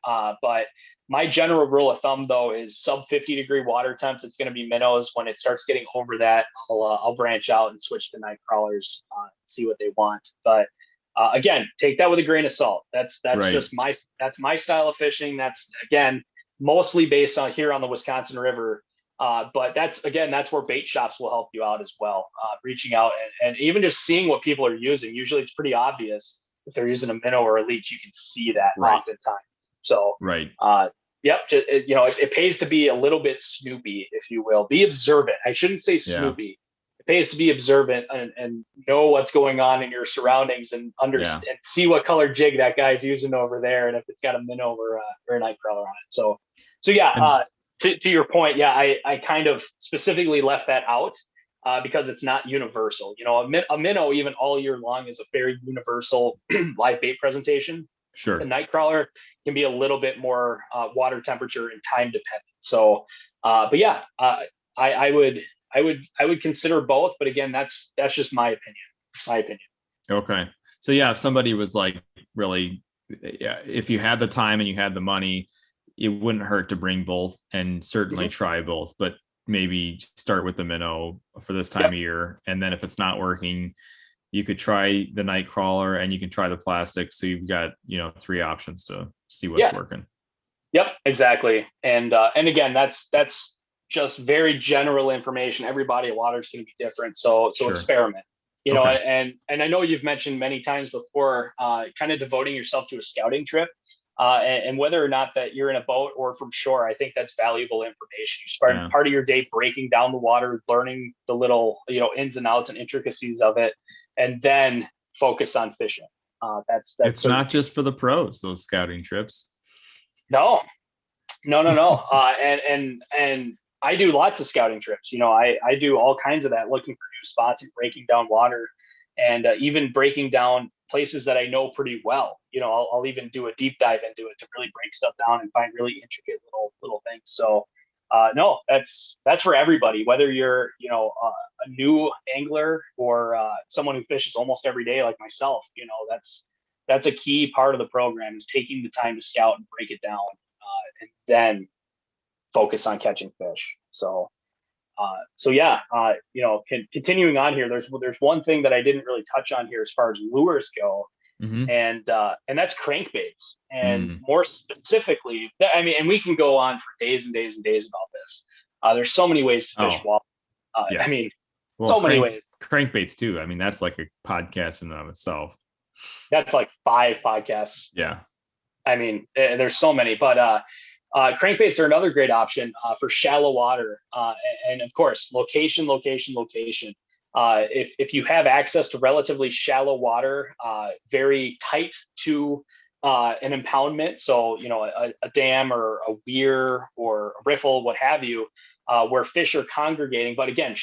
But my general rule of thumb, though, is sub 50-degree water temps. It's going to be minnows. When it starts getting over that, I'll branch out and switch to night crawlers, see what they want. But again, take that with a grain of salt. That's Right. just that's my style of fishing. That's again mostly based on here on the Wisconsin River. But that's where bait shops will help you out as well. Reaching out and even just seeing what people are using. Usually, it's pretty obvious if they're using a minnow or a leech. You can see that Right. oftentimes. So, Right. yep, it pays to be a little bit snoopy, if you will. Be observant. I shouldn't say Yeah. snoopy. It pays to be observant and know what's going on in your surroundings and Yeah. understand, see what color jig that guy's using over there, and if it's got a minnow or a night crawler on it. So yeah. And To your point, yeah, I kind of specifically left that out because it's not universal. You know, a minnow even all year long is a very universal live bait presentation. The sure. night crawler can be a little bit more water temperature and time dependent. So, but yeah, I would consider both. But again, that's just my opinion. My opinion. Okay. So yeah, if somebody was like really, yeah, if you had the time and you had the money, it wouldn't hurt to bring both and certainly Mhm. try both, but maybe start with the minnow for this time Yep. of year. And then if it's not working, you could try the night crawler and you can try the plastic. So you've got, 3 options to see what's Yeah. working. Yep. Exactly. And again, that's just very general information. Every body of water is going to be different. So Sure. experiment. Okay. And I know you've mentioned many times before, kind of devoting yourself to a scouting trip. And whether or not that you're in a boat or from shore, I think that's valuable information. You spend Yeah. part of your day breaking down the water, learning the little, ins and outs and intricacies of it, and then focus on fishing. That's It's not certainly just for the pros, those scouting trips. no, no. And I do lots of scouting trips. I do all kinds of that, looking for new spots and breaking down water, and even breaking down places that I know pretty well. I'll even do a deep dive into it to really break stuff down and find really intricate little things. So, no, that's for everybody. Whether you're a new angler or someone who fishes almost every day like myself, that's a key part of the program is taking the time to scout and break it down, and then focus on catching fish. So yeah, continuing on here, there's one thing that I didn't really touch on here as far as lures go, Mm-hmm. and that's crankbaits, and Mm. more specifically, I mean, and we can go on for days and days and days about this. There's so many ways to fish Oh, walleye. yeah. I mean, Well, so many ways. crankbaits too. I mean, that's like a podcast in and of itself. that's like 5 podcasts. Yeah. I mean, there's so many, but crankbaits are another great option for shallow water. And of course, location, location, location. If you have access to relatively shallow water, very tight to an impoundment, so a dam or a weir or a riffle, what have you, where fish are congregating, but again,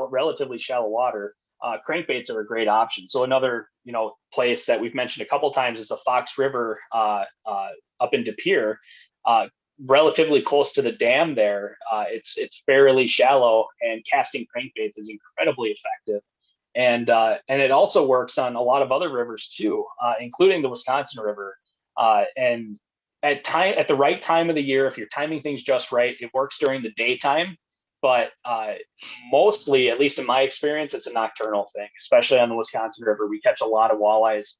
relatively shallow water, crankbaits are a great option. So another place that we've mentioned a couple times is the Fox River up in De Pere. Relatively close to the dam there. It's fairly shallow, and casting crankbaits is incredibly effective. And it also works on a lot of other rivers too, including the Wisconsin River. And at the right time of the year, if you're timing things just right, it works during the daytime. But mostly, at least in my experience, it's a nocturnal thing, especially on the Wisconsin River. We catch a lot of walleyes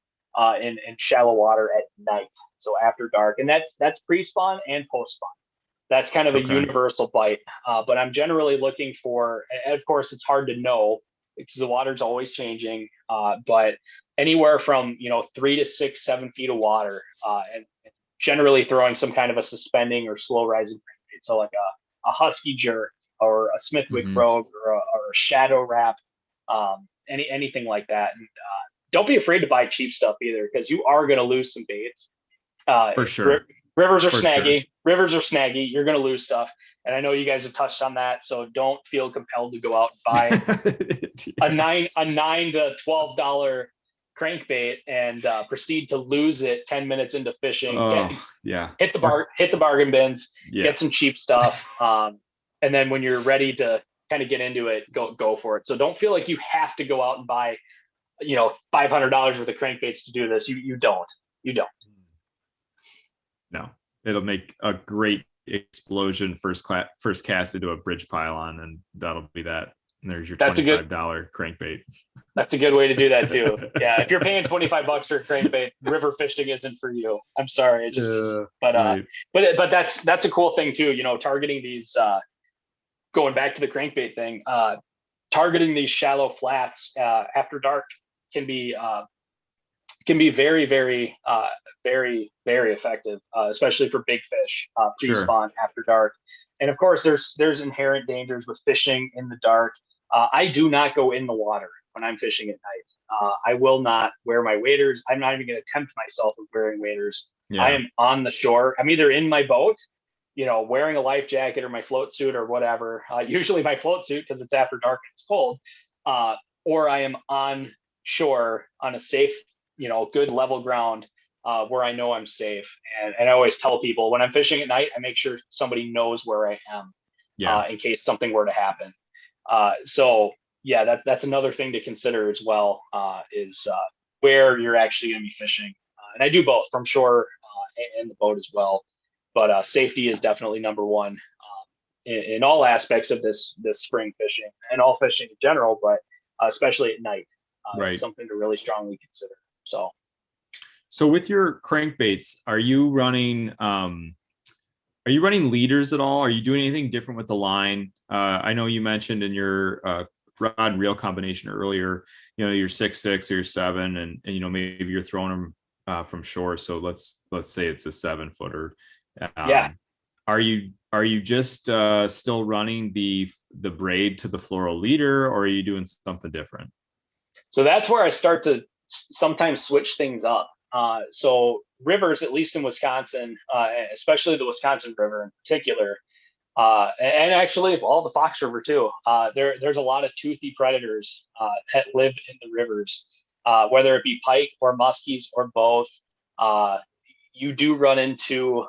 in shallow water at night, so after dark, and that's pre-spawn and post-spawn. That's kind of a universal bite. But I'm generally looking for, and of course, it's hard to know because the water's always changing. But anywhere from 3 to 6, 7 feet of water, and generally throwing some kind of a suspending or slow rising crankbait. So like a husky jerk or a Smithwick Rogue or a shadow wrap, anything like that. And don't be afraid to buy cheap stuff either, because you are going to lose some baits. For sure. Rivers are snaggy. Sure. Rivers are snaggy. You're going to lose stuff. And I know you guys have touched on that. So don't feel compelled to go out and buy yes. a $9 to $12 crankbait and proceed to lose it 10 minutes into fishing. Hit the bargain bins, get some cheap stuff. And then when you're ready to kind of get into it, go for it. So don't feel like you have to go out and buy, $500 worth of crankbaits to do this. You don't. No, it'll make a great explosion first cast into a bridge pylon, and that'll be that. And there's your $25 crankbait. That's a good way to do that too. Yeah, if you're paying $25 for a crankbait, river fishing isn't for you. I'm sorry, it just isn't. But right. but that's a cool thing too. Targeting these. Going back to the crankbait thing, targeting these shallow flats after dark can be very, very, very, very effective, especially for big fish pre-spawn after dark. And of course, there's inherent dangers with fishing in the dark. I do not go in the water when I'm fishing at night. I will not wear my waders. I'm not even going to tempt myself with wearing waders. Yeah. I am on the shore. I'm either in my boat, wearing a life jacket or my float suit or whatever. Usually my float suit, because it's after dark and it's cold. Or I am on shore on a safe, good level ground where I know I'm safe. And I always tell people when I'm fishing at night, I make sure somebody knows where I am in case something were to happen. So yeah, that's another thing to consider as well, is where you're actually going to be fishing. And I do both from shore and the boat as well. But safety is definitely number one in all aspects of this spring fishing and all fishing in general, but especially at night. It's something to really strongly consider. So with your crankbaits, are you running leaders at all? Are you doing anything different with the line? I know you mentioned in your rod and reel combination earlier, your 6.6 or your 7, and maybe you're throwing them from shore. So let's say it's a 7-footer. Are you just still running the braid to the floral leader, or are you doing something different? So that's where I start to sometimes switch things up. So rivers, at least in Wisconsin, especially the Wisconsin River in particular, and actually all the Fox River too, there's a lot of toothy predators that live in the rivers, whether it be pike or muskies or both. You do run into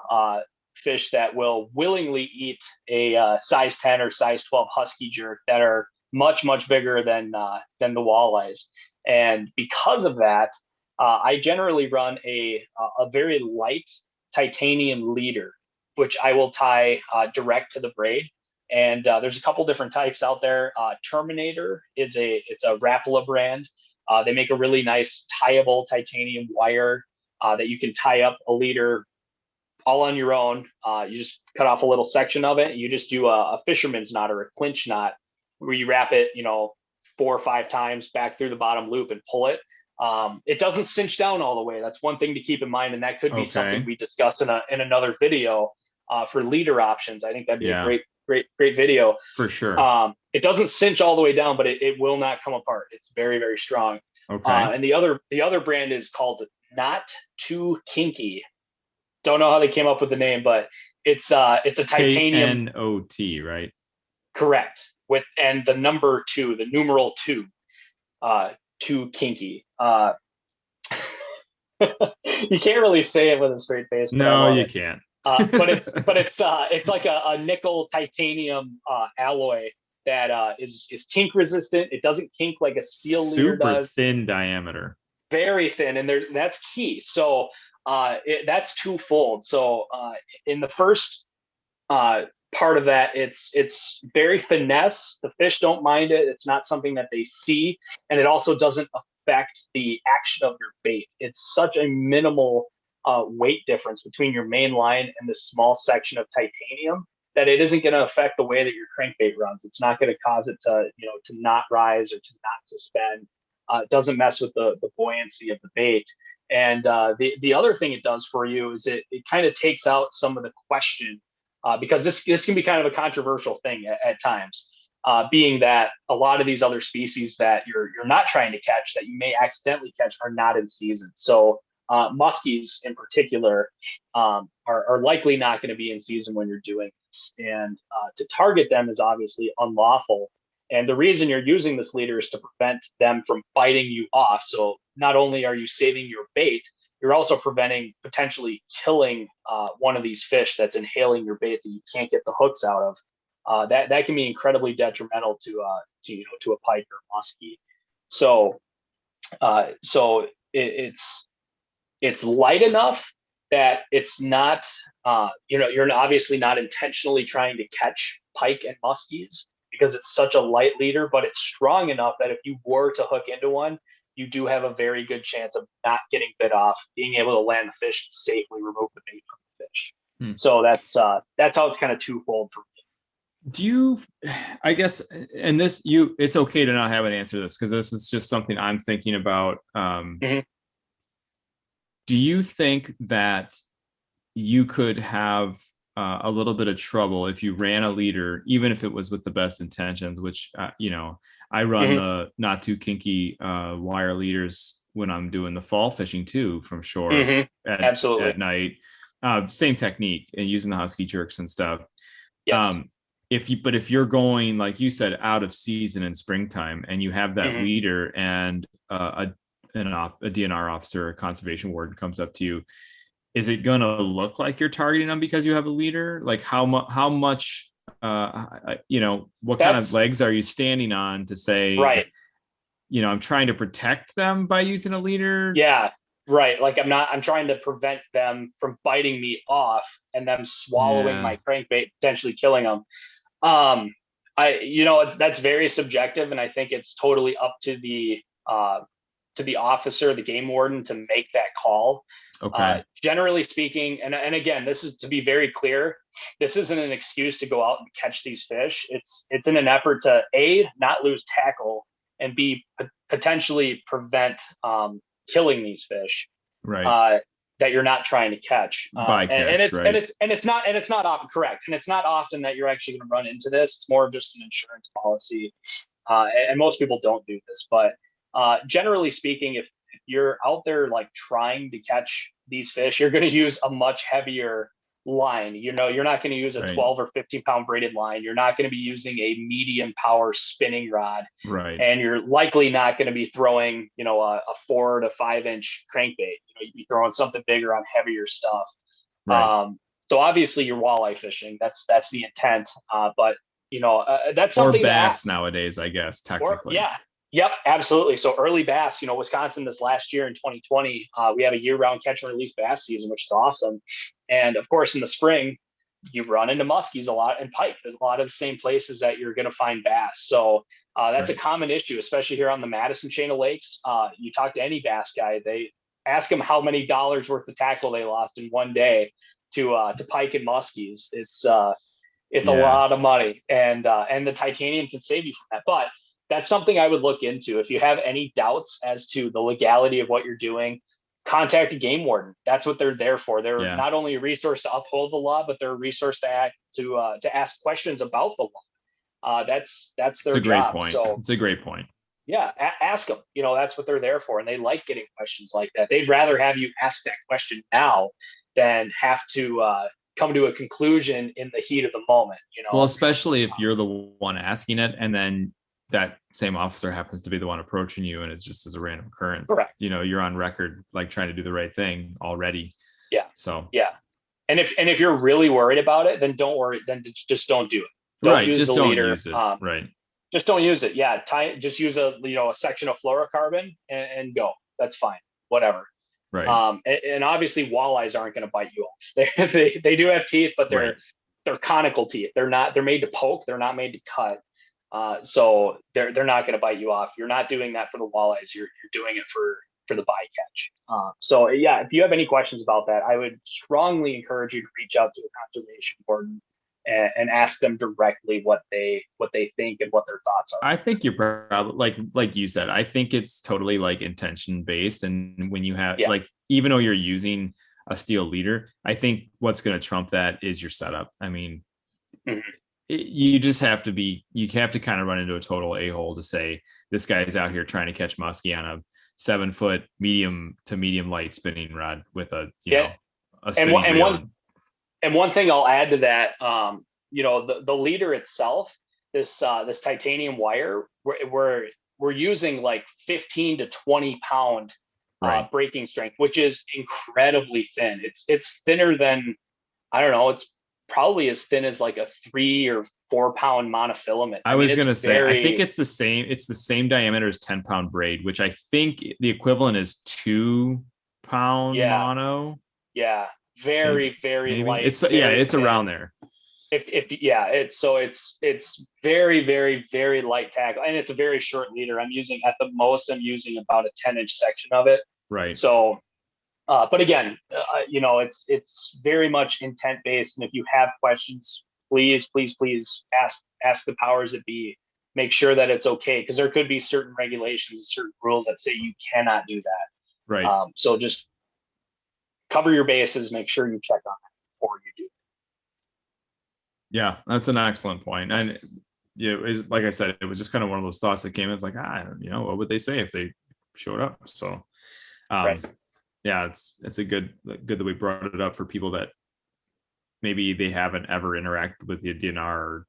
fish that will willingly eat a size 10 or size 12 husky jerk that are much, much bigger than the walleyes. And because of that, I generally run a very light titanium leader, which I will tie direct to the braid. And there's a couple different types out there. Terminator it's a Rapala brand. They make a really nice tieable titanium wire that you can tie up a leader all on your own. You just cut off a little section of it. You just do a fisherman's knot or a clinch knot where you wrap it, 4 or 5 times back through the bottom loop and pull it. It doesn't cinch down all the way. That's one thing to keep in mind, and that could be something Okay. we discuss in another video for leader options. I think that'd be a Yeah, great video. for sure. It doesn't cinch all the way down, but it will not come apart. It's very, very strong. Okay. And the other brand is called Not Too Kinky. Don't know how they came up with the name, but it's a titanium. KNOT, right? Correct. And the number two, the numeral two, too kinky. You can't really say it with a straight face, but I No, love you it. can't. It's like a nickel titanium alloy that is kink resistant. It doesn't kink like a steel leader Super does. thin diameter. Very thin, and that's key. So that's twofold. So in the first part of that, it's very finesse. The fish don't mind it. It's not something that they see, and it also doesn't affect the action of your bait. It's such a minimal weight difference between your main line and this small section of titanium that it isn't going to affect the way that your crankbait runs. It's not going to cause it to not rise or to not suspend. It doesn't mess with the buoyancy of the bait. And the other thing it does for you is it kind of takes out some of the question, because this can be kind of a controversial thing at times, being that a lot of these other species that you're not trying to catch, that you may accidentally catch, are not in season. So muskies in particular are likely not going to be in season when you're doing this, and to target them is obviously unlawful. And the reason you're using this leader is to prevent them from biting you off. So not only are you saving your bait, you're also preventing potentially killing one of these fish that's inhaling your bait that you can't get the hooks out of. That can be incredibly detrimental to a pike or muskie. So it's light enough that it's not you're obviously not intentionally trying to catch pike and muskies because it's such a light leader, but it's strong enough that if you were to hook into one, you do have a very good chance of not getting bit off, being able to land the fish and safely remove the bait from the fish. So that's how it's kind of twofold for me. Do you, I guess, and it's okay to not have an answer to this because this is just something I'm thinking about. Mm-hmm. Do you think that you could have a little bit of trouble if you ran a leader, even if it was with the best intentions, which, I run Mm-hmm. the not too kinky wire leaders when I'm doing the fall fishing too from shore Mm-hmm. Absolutely. at night. Same technique and using the husky jerks and stuff. Yes. If you're going, like you said, out of season in springtime and you have that Mm-hmm. leader and a DNR officer, a conservation warden comes up to you, is it going to look like you're targeting them because you have a leader? Like how much, what kind of legs are you standing on to say, right, I'm trying to protect them by using a leader? Yeah, right. Like I'm trying to prevent them from biting me off and them swallowing my crankbait, potentially killing them. That's very subjective, and I think it's totally up to the officer, the game warden, to make that call. Okay. Generally speaking, and again, this is to be very clear, this isn't an excuse to go out and catch these fish. It's in an effort to A, not lose tackle, and B, potentially prevent killing these fish. Right. That you're not trying to catch. By catch, right. And it's not often correct. And it's not often that you're actually going to run into this. It's more of just an insurance policy. And most people don't do this, but generally speaking, if you're out there like trying to catch these fish, you're going to use a much heavier line. You're not going to use a 12 or 15 pound braided line. You're not going to be using a medium power spinning rod. Right. And you're likely not going to be throwing, a 4 to 5 inch crankbait. You'd be throwing something bigger on heavier stuff. Right. So obviously you're walleye fishing. That's the intent. But that's something. Or bass nowadays, I guess, technically. Yep, absolutely. So early bass, Wisconsin this last year in 2020, we have a year-round catch and release bass season, which is awesome. And of course, in the spring, you run into muskies a lot and pike. There's a lot of the same places that you're going to find bass. So that's a common issue, especially here on the Madison chain of lakes. You talk to any bass guy, they ask them how many dollars worth of tackle they lost in one day to pike and muskies. It's a lot of money, and the titanium can save you from that. But that's something I would look into. If you have any doubts as to the legality of what you're doing, contact a game warden. That's what they're there for. They're Yeah. not only a resource to uphold the law, but they're a resource to ask questions about the law. That's It's their a great job. point. So It's a great point. yeah, ask them. That's what they're there for, and they like getting questions like that. They'd rather have you ask that question now than have to come to a conclusion in the heat of the moment. Well, especially if you're the one asking it, and then that same officer happens to be the one approaching you, and it's just as a random occurrence. Correct. You're on record like trying to do the right thing already. Yeah. So yeah, and if you're really worried about it, then don't worry. Then just don't do it. Don't use just the don't leader. use it. Right. Just don't use it. Yeah, just use a section of fluorocarbon and go. That's fine. Whatever. Right. And obviously walleyes aren't going to bite you off. They do have teeth, but they're conical teeth. They're made to poke. They're not made to cut. So they're not going to bite you off. You're not doing that for the walleyes. You're doing it for the bycatch. So yeah, if you have any questions about that, I would strongly encourage you to reach out to a conservation warden and ask them directly what they think and what their thoughts are. I think you're probably like you said, I think it's totally like intention based. And when you have like, even though you're using a steel leader, I think what's going to trump that is your setup. I mean, you just have to kind of run into a total a-hole to say this guy is out here trying to catch muskie on a 7-foot medium to medium light spinning rod with a spinning reel. And one thing I'll add to that, the leader itself, this titanium wire, we're using like 15 to 20 pound breaking strength, which is incredibly thin. It's thinner than, I don't know, it's probably as thin as like a 3 or 4 pound monofilament. I was going to say, I think it's the same diameter as 10-pound braid, which I think the equivalent is 2-pound mono. Yeah. Very maybe. light. It's around there. It's very, very, very light tackle, and it's a very short leader. I'm using about a 10-inch section of it. Right. So, but again, it's very much intent based. And if you have questions, please ask the powers that be. Make sure that it's okay, because there could be certain regulations and certain rules that say you cannot do that. Right. So just cover your bases, make sure you check on that before you do. Yeah, that's an excellent point. And it was, like I said, it was just kind of one of those thoughts that came in. It's like, what would they say if they showed up? So, yeah, it's a good that we brought it up for people that maybe they haven't ever interacted with the DNR, or,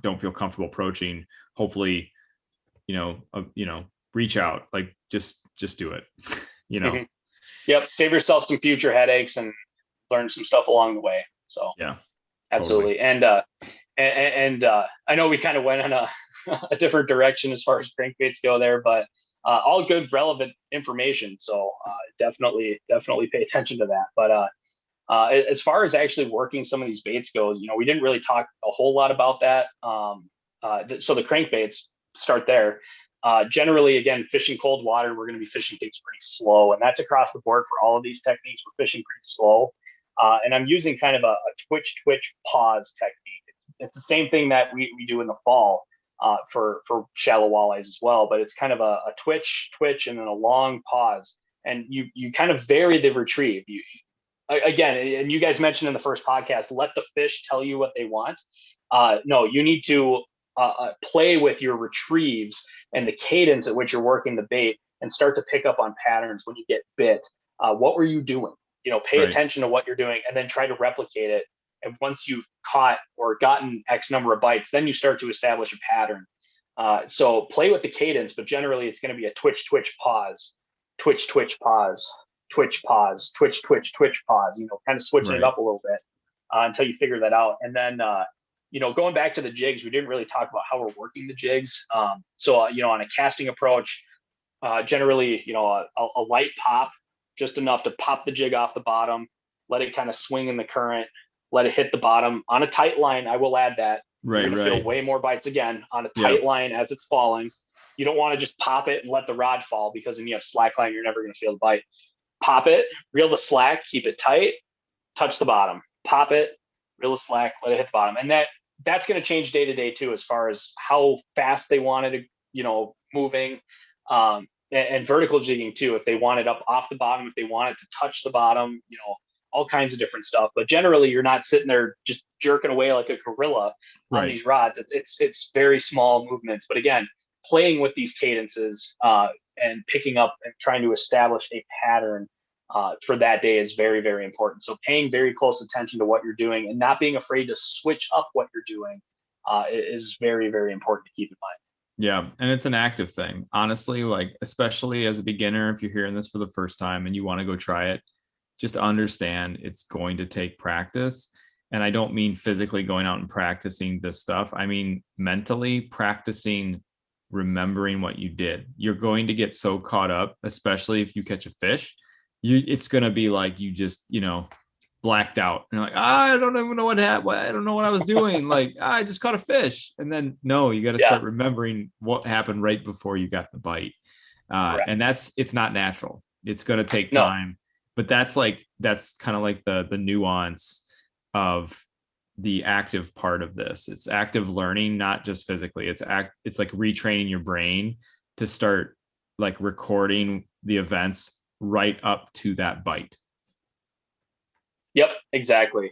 don't feel comfortable approaching. Hopefully, reach out, like just do it, Mm-hmm. Yep. Save yourself some future headaches and learn some stuff along the way. So yeah, absolutely. Totally. And I know we kind of went in a different direction as far as crankbaits go there, but all good, relevant information. So definitely pay attention to that. But as far as actually working some of these baits goes, we didn't really talk a whole lot about that. So the crankbaits, start there. Generally, again, fishing cold water, we're going to be fishing things pretty slow, and that's across the board for all of these techniques. We're fishing pretty slow, and I'm using kind of a twitch pause technique. It's the same thing that we do in the fall for shallow walleyes as well, but it's kind of a twitch and then a long pause, and you kind of vary the retrieve. Again, and you guys mentioned in the first podcast, let the fish tell you what they want. No, you need to play with your retrieves and the cadence at which you're working the bait, and start to pick up on patterns when you get bit. What were you doing? Pay attention to what you're doing, and then try to replicate it. And once you've caught or gotten X number of bites, then you start to establish a pattern. So play with the cadence, but generally it's going to be a twitch, pause, twitch, pause, twitch, pause, twitch, pause, kind of switching it up a little bit until you figure that out. And then, going back to the jigs, we didn't really talk about how we're working the jigs. So on a casting approach, generally, a light pop, just enough to pop the jig off the bottom, let it kind of swing in the current, let it hit the bottom on a tight line. I will add that. You're gonna feel way more bites again on a tight line as it's falling. You don't want to just pop it and let the rod fall, because then you have slack line. You're never going to feel the bite. Pop it, reel the slack, keep it tight, touch the bottom, pop it, reel the slack, let it hit the bottom. And that's going to change day to day too, as far as how fast they want it moving, and vertical jigging too, if they want it up off the bottom, if they want it to touch the bottom, all kinds of different stuff. But generally, you're not sitting there just jerking away like a gorilla on these rods. It's very small movements. But again, playing with these cadences and picking up and trying to establish a pattern for that day is very, very important. So paying very close attention to what you're doing and not being afraid to switch up what you're doing is very, very important to keep in mind. Yeah. And it's an active thing, honestly, like, especially as a beginner, if you're hearing this for the first time and you want to go try it, just understand it's going to take practice. And I don't mean physically going out and practicing this stuff. I mean, mentally practicing, remembering what you did. You're going to get so caught up, especially if you catch a fish, it's going to be like, you just, blacked out and like, I don't even know what happened. I don't know what I was doing. Like, I just caught a fish. And then no, you got to start remembering what happened right before you got the bite. And it's not natural. It's going to take time, but that's kind of like the nuance of the active part of this. It's active learning, not just physically. It's like retraining your brain to start like recording the events right up to that bite. Yep, exactly.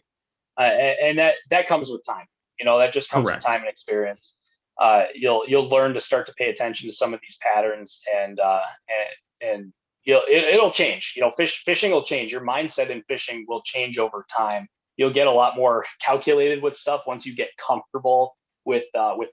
And that comes with time. That just comes with time and experience. You'll learn to start to pay attention to some of these patterns, and it'll change. Fishing will change. Your mindset in fishing will change over time. You'll get a lot more calculated with stuff once you get comfortable with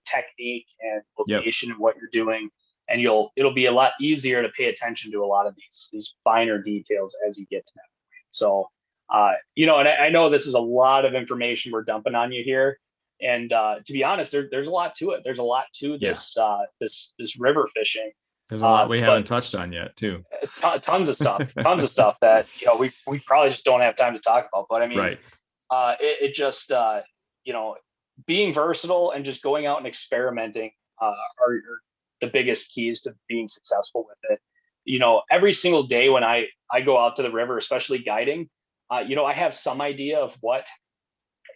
technique and location and what you're doing, and it'll be a lot easier to pay attention to a lot of these finer details as you get to that point. So. And I know this is a lot of information we're dumping on you here, and to be honest, there's a lot to it. There's a lot to this this river fishing. There's a lot we haven't touched on yet, too. Tons of stuff that we probably just don't have time to talk about. But I mean, it just being versatile and just going out and experimenting are the biggest keys to being successful with it. Every single day when I go out to the river, especially guiding. I have some idea of what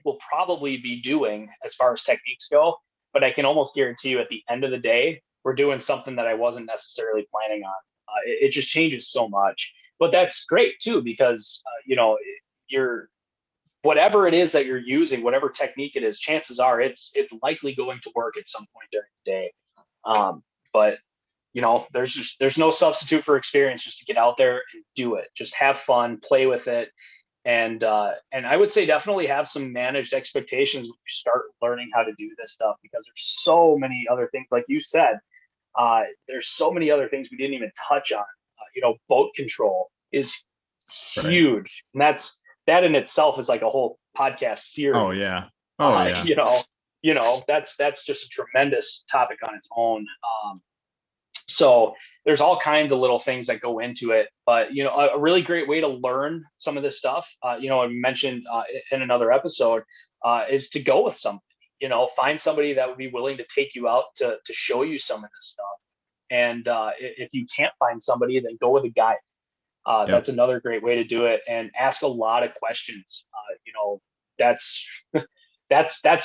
we'll probably be doing as far as techniques go, but I can almost guarantee you at the end of the day, we're doing something that I wasn't necessarily planning on. It just changes so much, but that's great too, because, you're whatever it is that you're using, whatever technique it is, chances are it's likely going to work at some point during the day. But there's no substitute for experience, just to get out there and do it. Just have fun, play with it. And I would say definitely have some managed expectations when you start learning how to do this stuff, because there's so many other things, like you said, there's so many other things we didn't even touch on. Boat control is huge. And that in itself is like a whole podcast series. Oh yeah. That's just a tremendous topic on its own. So there's all kinds of little things that go into it, but a really great way to learn some of this stuff, I mentioned in another episode, is to go with somebody. Find somebody that would be willing to take you out to show you some of this stuff. And if you can't find somebody, then go with a guide. That's another great way to do it, and ask a lot of questions. That's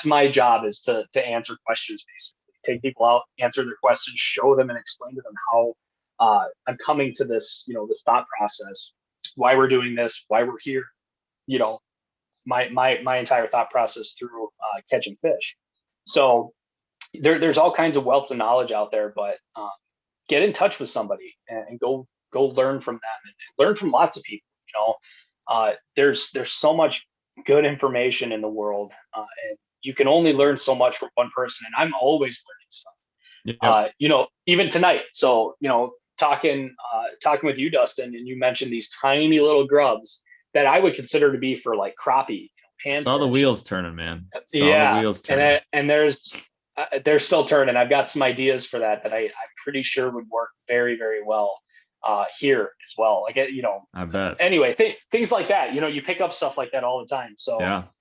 my job, is to answer questions, basically. Take people out, answer their questions, show them and explain to them how I'm coming to this, this thought process, why we're doing this, why we're here, my entire thought process through catching fish. So there's all kinds of wealths of knowledge out there, but get in touch with somebody and go learn from them, and learn from lots of people. There's so much good information in the world, and you can only learn so much from one person, and I'm always learning stuff. Even tonight. So, talking with you, Dustin, and you mentioned these tiny little grubs that I would consider to be for like crappie. Saw the wheels turning, man. The wheels turning. And they're still turning. I've got some ideas for that I'm pretty sure would work very, very well here as well. Like, I bet. Anyway, things like that. You pick up stuff like that all the time. So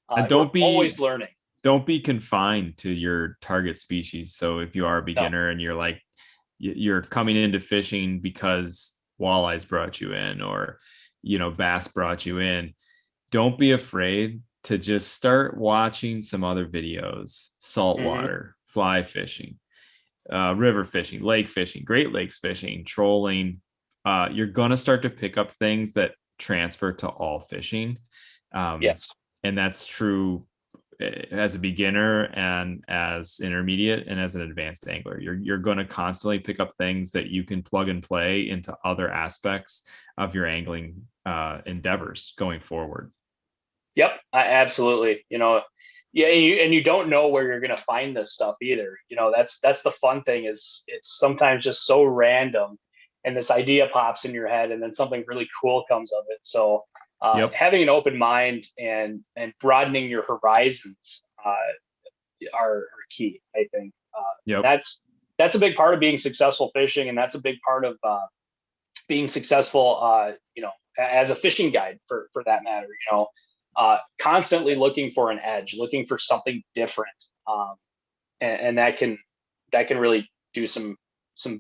and don't be always learning. Don't be confined to your target species. So if you are a beginner and you're coming into fishing because walleyes brought you in, or, bass brought you in, don't be afraid to just start watching some other videos, saltwater, fly fishing. river fishing, lake fishing, Great Lakes fishing, trolling, you're going to start to pick up things that transfer to all fishing. Yes. And that's true as a beginner and as intermediate and as an advanced angler. You're going to constantly pick up things that you can plug and play into other aspects of your angling endeavors going forward. Yep, absolutely. Yeah, and you don't know where you're going to find this stuff either. That's the fun thing, is it's sometimes just so random, and this idea pops in your head, and then something really cool comes of it. So Yep. having an open mind and broadening your horizons are key, I think. Yep. That's a big part of being successful fishing, and that's a big part of being successful, as a fishing guide for that matter. Constantly looking for an edge, looking for something different, and that can really do some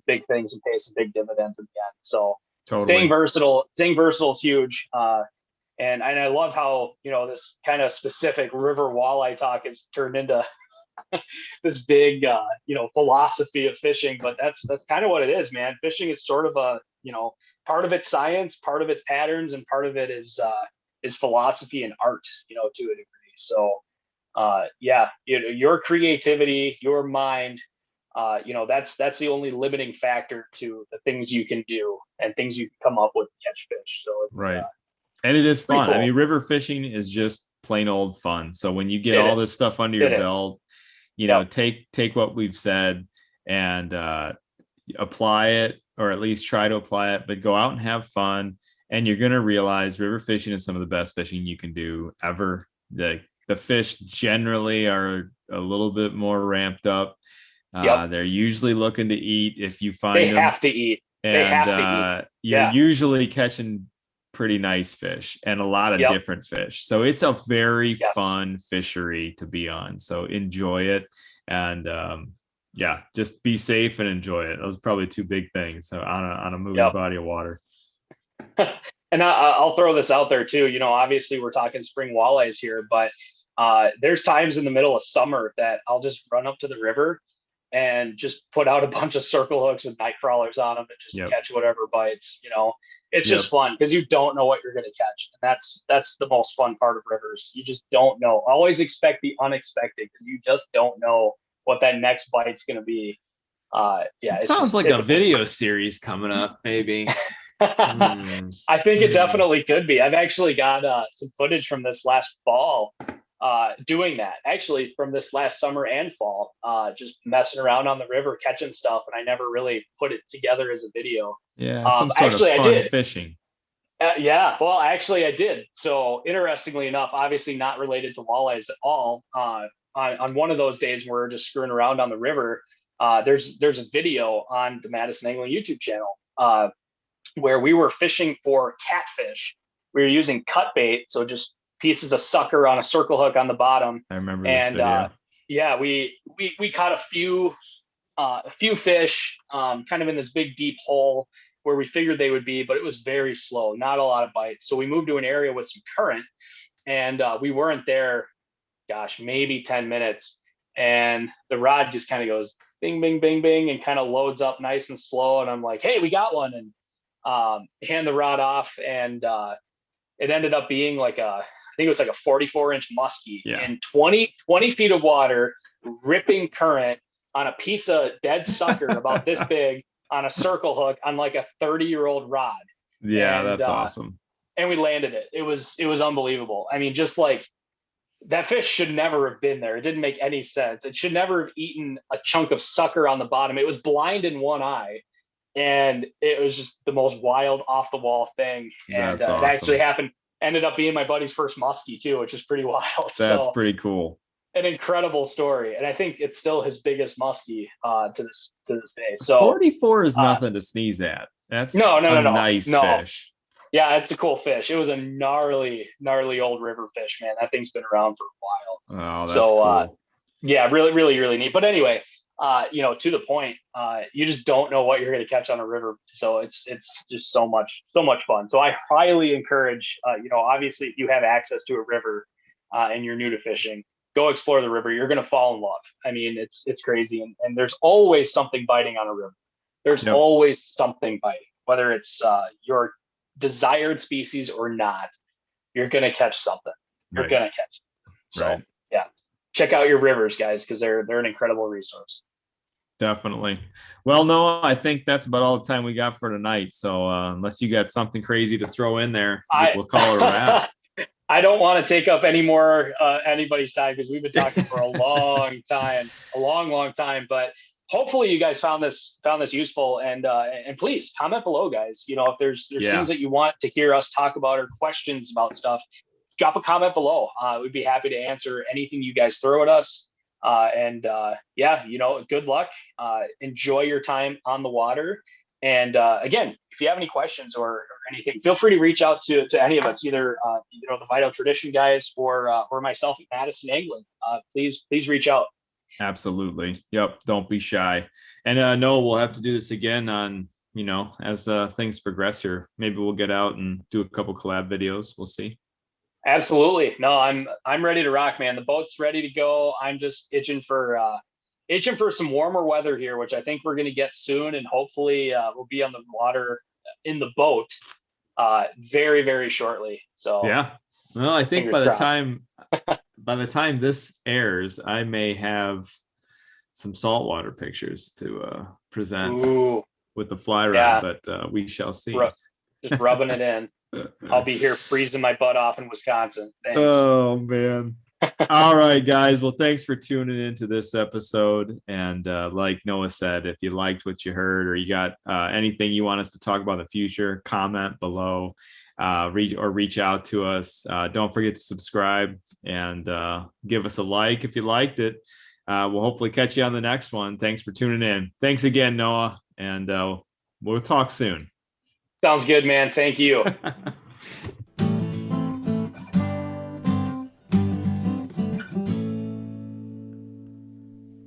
big things and pay some big dividends in the end. So Totally. staying versatile is huge. And I love how this kind of specific river walleye talk has turned into this big philosophy of fishing, but that's kind of what it is, man. Fishing is sort of a part of it's science, part of it's patterns, and part of it is philosophy and art, to a degree. So yeah, your creativity, your mind, that's the only limiting factor to the things you can do and things you can come up with to catch fish. So it's right. And it is fun. cool. I mean, river fishing is just plain old fun. So when you get all this stuff under your belt, take what we've said and apply it, or at least try to apply it, but go out and have fun. And you're going to realize river fishing is some of the best fishing you can do ever. The fish generally are a little bit more ramped up. They're usually looking to eat if you find them. They have to eat. And you're usually catching pretty nice fish and a lot of different fish. So it's a very fun fishery to be on. So enjoy it. And just be safe and enjoy it. Those are probably two big things on a moving body of water. And I'll throw this out there too. Obviously we're talking spring walleyes here, but there's times in the middle of summer that I'll just run up to the river and just put out a bunch of circle hooks with night crawlers on them and just catch whatever bites. It's just fun because you don't know what you're going to catch. And that's the most fun part of rivers. You just don't know. Always expect the unexpected, because you just don't know what that next bite's going to be. It sounds like a video series coming up, maybe. I think it definitely could be. I've actually got some footage from this last fall doing that, actually from this last summer and fall, just messing around on the river catching stuff, and I never really put it together as a video. Some sort of fun fishing. Well, actually I did. So interestingly enough, obviously not related to walleyes at all, on one of those days where we're just screwing around on the river, there's a video on the Madison Angling YouTube channel where we were fishing for catfish. We were using cut bait, so just pieces of sucker on a circle hook on the bottom. I remember this video. We caught a few fish kind of in this big deep hole where we figured they would be, but it was very slow, not a lot of bites. So we moved to an area with some current, and we weren't there, maybe 10 minutes. And the rod just kind of goes bing, bing, bing, bing, and kind of loads up nice and slow. And I'm like, hey, we got one. And hand the rod off, and it ended up being I think it was like a 44-inch muskie in 20 feet of water, ripping current on a piece of dead sucker about this big on a circle hook on like a 30-year-old rod. That's awesome. And we landed it. It was unbelievable. I mean, just like, that fish should never have been there. It didn't make any sense. It should never have eaten a chunk of sucker on the bottom. It was blind in one eye. And it was just the most wild, off the wall thing. And awesome. It actually ended up being my buddy's first muskie too, which is pretty wild. That's pretty cool. An incredible story. And I think it's still his biggest muskie to this day. So 44 is nothing to sneeze at. That's no, nice fish. Yeah, it's a cool fish. It was a gnarly old river fish, man. That thing's been around for a while. Oh, that's cool. Really, really, really neat. But anyway, to the point, you just don't know what you're going to catch on a river. So it's just so much fun. So I highly encourage, obviously if you have access to a river and you're new to fishing, go explore the river. You're going to fall in love. I mean, it's crazy. And there's always something biting on a river. There's Yep. always something biting, whether it's your desired species or not. You're going to catch something. You're Right. going to catch it. So Right. yeah, check out your rivers, guys, because they're an incredible resource. Definitely. Well, Noah, I think that's about all the time we got for tonight. So unless you got something crazy to throw in there, we'll call it a wrap. I don't want to take up any more anybody's time because we've been talking for a long time, a long time. But hopefully, you guys found this useful. And please comment below, guys. You know, if there's things that you want to hear us talk about or questions about stuff, drop a comment below. We'd be happy to answer anything you guys throw at us. Yeah, you know, good luck. Enjoy your time on the water. And again, if you have any questions or anything, feel free to reach out to any of us, either you know, the Vital Tradition guys or myself at Madison Angling. Please reach out. Absolutely. Yep. Don't be shy. And Noah, we'll have to do this again on, you know, as things progress here. Maybe we'll get out and do a couple collab videos. We'll see. Absolutely. No, I'm ready to rock, man. The boat's ready to go. I'm just itching for some warmer weather here, which I think we're going to get soon, and hopefully we'll be on the water in the boat very, very shortly. So yeah. Well, I think by the time this airs, I may have some saltwater pictures to present with the fly rod, but we shall see. Just rubbing it in. I'll be here freezing my butt off in Wisconsin. Thanks. Oh man. All right, guys. Well, thanks for tuning into this episode. And like Noah said, if you liked what you heard or you got anything you want us to talk about in the future, comment below, reach out to us. Don't forget to subscribe and give us a like if you liked it. We'll hopefully catch you on the next one. Thanks for tuning in. Thanks again, Noah. And we'll talk soon. Sounds good, man. Thank you.